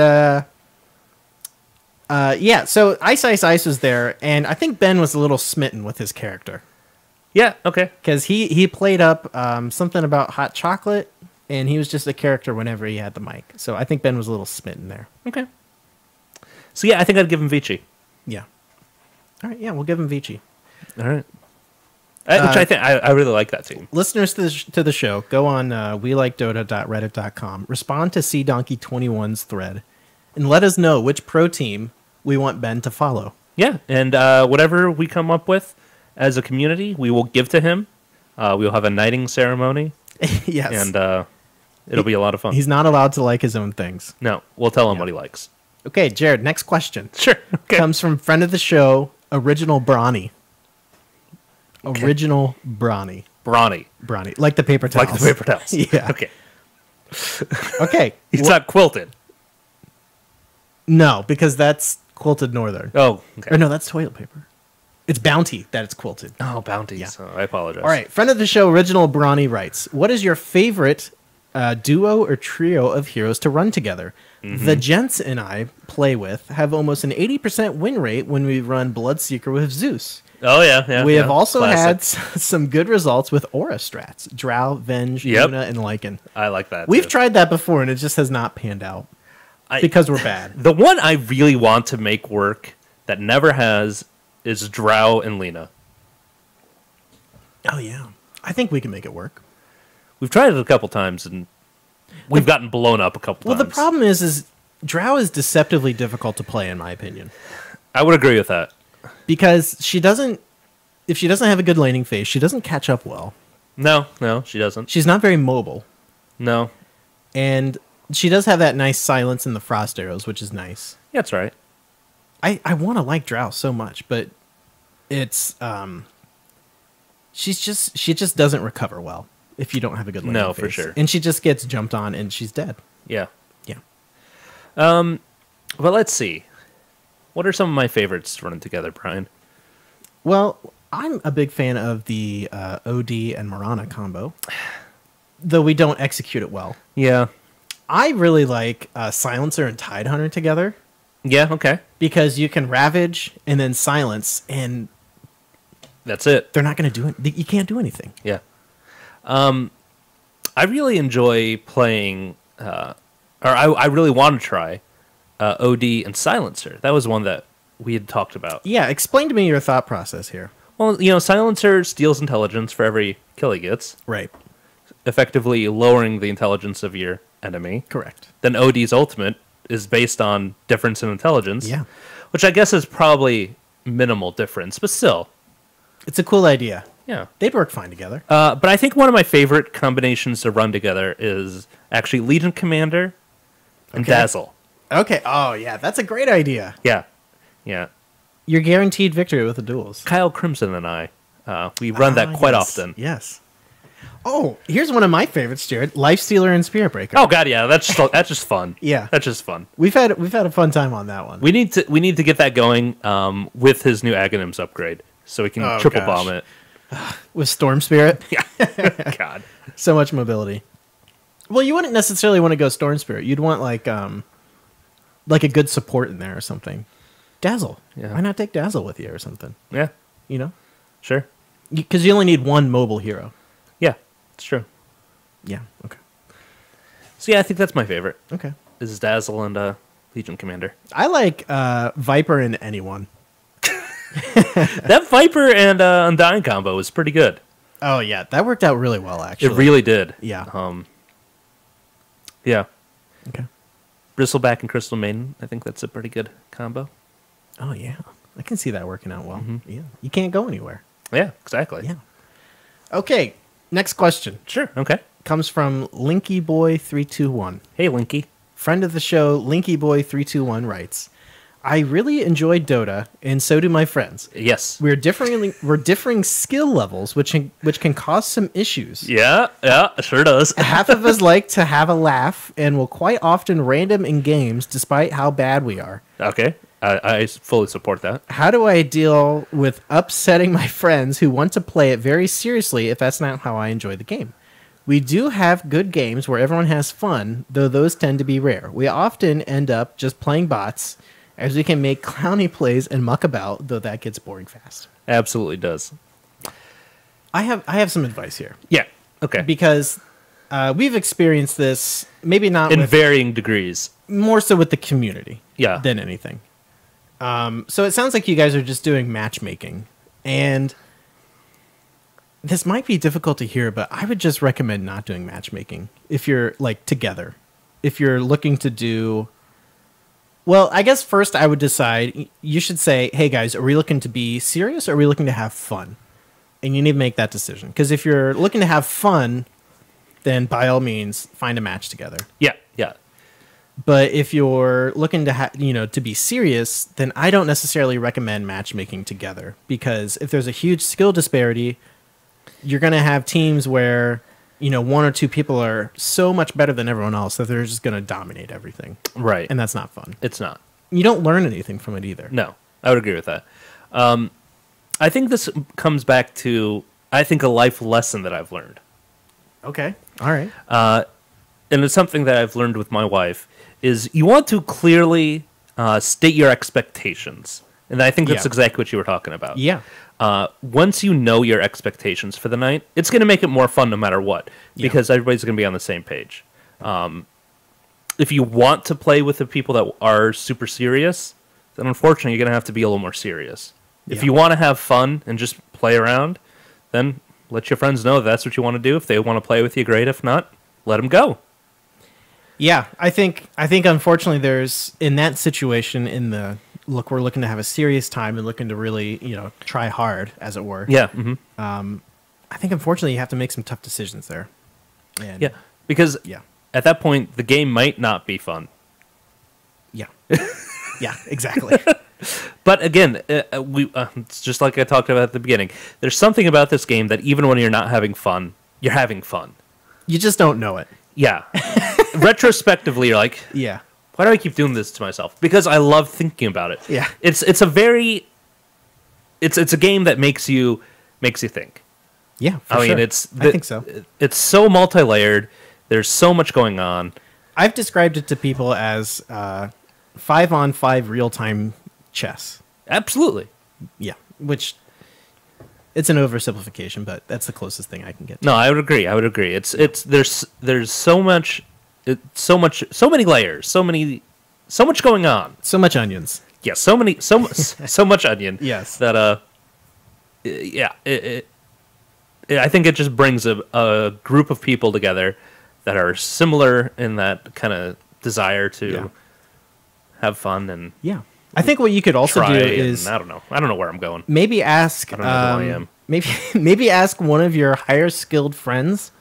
so Ice Ice Ice was there, and I think Ben was a little smitten with his character. Yeah, okay. Because he played up something about hot chocolate, and he was just a character whenever he had the mic. So I think Ben was a little smitten there. Okay. So yeah, I think I'd give him Vici. Yeah. All right, yeah, we'll give him Vici. All right. Which I think I really like that team. Listeners to the show, go on welikedota.reddit.com, respond to CDonkey21's thread, and let us know which pro team we want Ben to follow. Yeah, and whatever we come up with as a community, we will give to him. We'll have a knighting ceremony. Yes. And it'll be a lot of fun. He's not allowed to like his own things. No, we'll tell him what he likes. Okay, Jared, next question. Sure. Okay. Comes from friend of the show, Original Brawny. Okay. Original Brawny. Brawny. Brawny. Like the paper towels. Like the paper towels. Yeah. Okay. Okay. He's not quilted. No, because that's quilted northern. Oh, okay. Or no, that's toilet paper. It's Bounty that it's quilted. Oh, bounties. Yeah. Oh, I apologize. All right. Friend of the show, Original Brawny writes, what is your favorite duo or trio of heroes to run together? The gents and I play with have almost an 80% win rate when we run Bloodseeker with Zeus. Oh, yeah. We have also Classic. had some good results with Aura strats, Drow, Venge, Yep. Luna, and Lycan. I like that. We've too. tried that before, and it just has not panned out because we're bad. The one I really want to make work that never has is Drow and Lena. Oh, yeah. I think we can make it work. We've tried it a couple times, and we've gotten blown up a couple Well, times. the problem is Drow is deceptively difficult to play, in my opinion. I would agree with that. Because if she doesn't have a good laning phase, she doesn't catch up well. No, she doesn't. She's not very mobile. No. And she does have that nice silence in the frost arrows, which is nice. Yeah, that's right. I want to like Drow so much, but it's she just doesn't recover well if you don't have a good laning No, phase. for sure. And she just gets jumped on and she's dead. Yeah. Yeah. Well, let's see. What are some of my favorites running together, Brian? Well, I'm a big fan of the OD and Marana combo, though we don't execute it well. Yeah. I really like Silencer and Tidehunter together Yeah, okay. because you can Ravage and then Silence, and That's it. they're not going to do it. You can't do anything. Yeah. I really enjoy playing, I really want to try OD and Silencer. That was one that we had talked about. Yeah, explain to me your thought process here. Well, Silencer steals intelligence for every kill he gets, Right. effectively lowering the intelligence of your enemy. Correct. Then OD's ultimate is based on difference in intelligence. Yeah. Which I guess is probably minimal difference, but still. It's a cool idea. Yeah. They'd work fine together. But I think one of my favorite combinations to run together is actually Legion Commander and Okay. Dazzle. Okay. Oh, yeah. That's a great idea. Yeah. Yeah. You're guaranteed victory with the duels. Kyle Crimson and I, we run that quite yes. often. Yes. Oh, here's one of my favorites, Jared. Lifestealer and Spirit Breaker. Oh god, yeah, that's just fun. Yeah. That's just fun. We've had a fun time on that one. We need to get that going with his new Aghanims upgrade, so we can Oh, triple gosh. bomb it. With Storm Spirit. God. So much mobility. Well, you wouldn't necessarily want to go Storm Spirit. You'd want like a good support in there or something. Dazzle. Yeah. Why not take Dazzle with you or something? Yeah. You know? Sure. Because you only need one mobile hero. Yeah. It's true. Yeah. Okay. So yeah, I think that's my favorite. Okay. This is Dazzle and Legion Commander. I like Viper and anyone. That Viper and Undying combo was pretty good. Oh yeah, that worked out really well actually. It really did. Yeah. Yeah. Okay. Bristleback and Crystal Maiden. I think that's a pretty good combo. Oh yeah, I can see that working out well. Yeah, you can't go anywhere. Yeah, exactly. Yeah. Okay, next question Sure. Okay. comes from LinkyBoy321. Hey, Linky. Friend of the show, LinkyBoy321 writes, I really enjoy Dota, and so do my friends. Yes. We're differing skill levels, which can cause some issues. Yeah. Yeah. Sure does. Half of us like to have a laugh, and will quite often random in games, despite how bad we are. Okay. I fully support that. How do I deal with upsetting my friends who want to play it very seriously if that's not how I enjoy the game? We do have good games where everyone has fun, though those tend to be rare. We often end up just playing bots, as we can make clowny plays and muck about, though that gets boring fast. Absolutely does. I have some advice here. Yeah. Okay. Because we've experienced this, maybe not In with, varying degrees. more so with the community Yeah. than anything. So it sounds like you guys are just doing matchmaking, and this might be difficult to hear, but I would just recommend not doing matchmaking if you're like together. If you're looking to do, well, I guess first I would decide, you should say, hey guys, are we looking to be serious or are we looking to have fun? And you need to make that decision. Because if you're looking to have fun, then by all means, find a match together. Yeah. Yeah. But if you're looking to to be serious, then I don't necessarily recommend matchmaking together, because if there's a huge skill disparity, you're going to have teams where one or two people are so much better than everyone else that they're just going to dominate everything. Right. And that's not fun. It's not. You don't learn anything from it either. No, I would agree with that. I think this comes back to, a life lesson that I've learned. Okay. All right. And it's something that I've learned with my wife, is you want to clearly state your expectations. And I think that's exactly what you were talking about. Yeah. Once you know your expectations for the night, it's going to make it more fun no matter what, because everybody's going to be on the same page. If you want to play with the people that are super serious, then unfortunately you're going to have to be a little more serious. Yeah. If you want to have fun and just play around, then let your friends know that's what you want to do. If they want to play with you, great. If not, let them go. Yeah, I think unfortunately there's, in that situation, we're looking to have a serious time and looking to really, try hard, as it were. Yeah. I think unfortunately you have to make some tough decisions there. And because at that point the game might not be fun. Yeah. Yeah, exactly. But again, it's just like I talked about at the beginning. There's something about this game that even when you're not having fun, you're having fun. You just don't know it. Yeah. Retrospectively, you're like, Yeah. why do I keep doing this to myself? Because I love thinking about it. Yeah. It's a game that makes you think. Yeah, for I sure. mean, I think so. It's so multi-layered. There's so much going on. I've described it to people as 5-on-5 real-time chess. Absolutely. Yeah, which it's an oversimplification, but that's the closest thing I can get to. No, I would agree. There's so many layers, so much going on. So much onions. Yeah, so much onion. Yes. That I think it just brings a group of people together that are similar in that kind of desire to have fun and I think what you could also do is, I don't know where I'm going. maybe ask I don't know who I am. maybe ask one of your higher skilled friends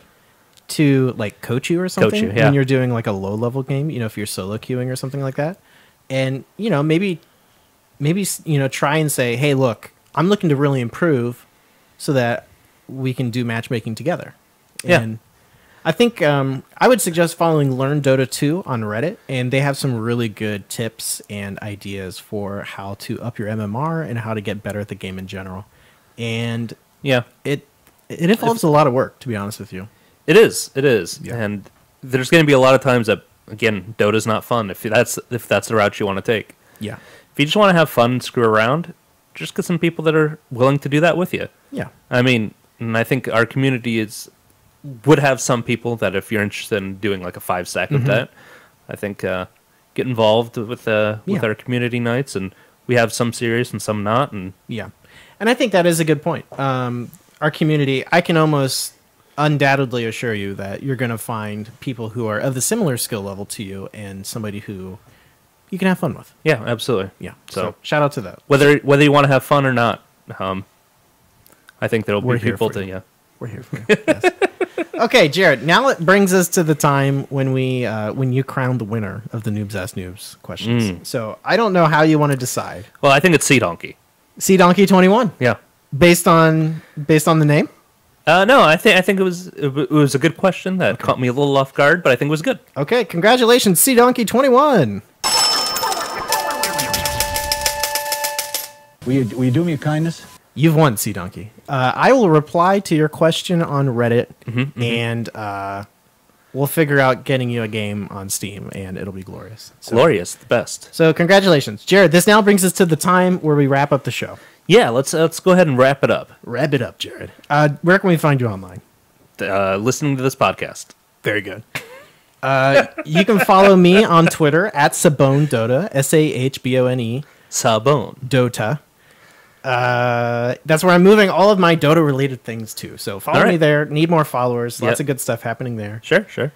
to like coach you or something when you're doing like a low level game, if you're solo queuing or something like that. And maybe try and say, hey, look, I'm looking to really improve so that we can do matchmaking together. And I think I would suggest following Learn Dota 2 on Reddit, and they have some really good tips and ideas for how to up your MMR and how to get better at the game in general. And it involves a lot of work, to be honest with you. It is. Yeah. And there's going to be a lot of times that, again, Dota's not fun if that's the route you want to take. Yeah. If you just want to have fun and screw around, just get some people that are willing to do that with you. Yeah. I mean, and I think our community would have some people that if you're interested in doing like a 5-stack of that, I think get involved with our community nights, and we have some serious and some not. And and I think that is a good point. Our community, I can almost undoubtedly assure you that you're going to find people who are of the similar skill level to you and somebody who you can have fun with. Yeah, absolutely. Yeah. So shout out to that. Whether you want to have fun or not, I think there'll be people to We're here for you. Yes. Okay, Jared. Now it brings us to the time when when you crown the winner of the Noobs Ask Noobs questions. So I don't know how you want to decide. Well, I think it's Sea Donkey. Sea Donkey 21. Yeah. Based on the name. No, I think it was a good question that caught me a little off guard, but I think it was good. Okay, congratulations, Sea Donkey 21. Will you do me a kindness? You've won, Sea Donkey. I will reply to your question on Reddit, and we'll figure out getting you a game on Steam, and it'll be glorious. So, Glorious, the best. So congratulations, Jared. This now brings us to the time where we wrap up the show. Yeah, let's go ahead and wrap it up. Wrap it up, Jared. Where can we find you online? Listening to this podcast. Very good. You can follow me on Twitter at Sabone Dota, SAHBONE. Sabone Dota. That's where I'm moving all of my Dota related things to. So follow me there. Need more followers. Lots of good stuff happening there. Sure.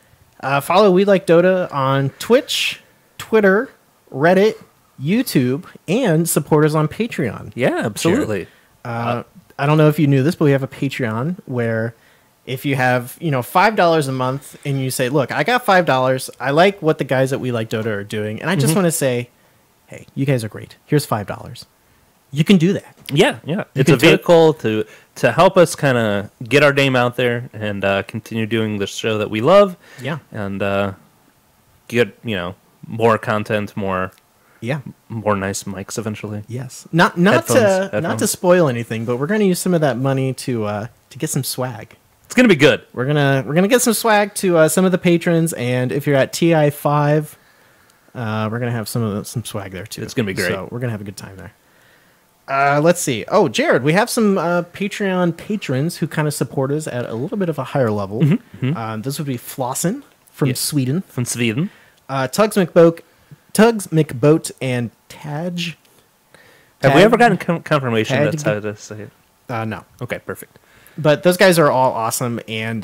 Follow We Like Dota on Twitch, Twitter, Reddit, YouTube, and support us on Patreon. Yeah, absolutely. I don't know if you knew this, but we have a Patreon where if you have, $5 a month and you say, look, I got $5. I like what the guys at We Like Dota are doing. And I just want to say, hey, you guys are great. Here's $5. you can do that. Yeah. It's a vehicle to help us kind of get our name out there and continue doing the show that we love. Yeah. And get more content, more nice mics eventually. Yes. Not to spoil anything, but we're going to use some of that money to get some swag. It's gonna be good. We're gonna get some swag to some of the patrons, and if you're at TI5, we're gonna have some swag there too. It's gonna be great. So we're gonna have a good time there. Let's see. Oh, Jared, we have some Patreon patrons who kind of support us at a little bit of a higher level. This would be Flossen from Sweden. From Sweden. Tugs McBoat and Taj. Have we ever gotten confirmation that's how to say it? No. Okay, perfect. But those guys are all awesome, and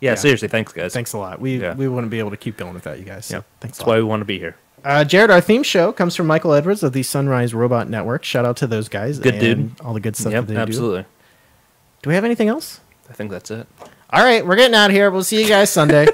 seriously, thanks, guys. Thanks a lot. We wouldn't be able to keep going without you guys. So thanks. That's why we want to be here. Jared, our theme show comes from Michael Edwards of the Sunrise Robot Network. Shout out to those guys. Good dude. All the good stuff that they absolutely. Do we have anything else? I think that's it. All right, we're getting out of here. We'll see you guys Sunday.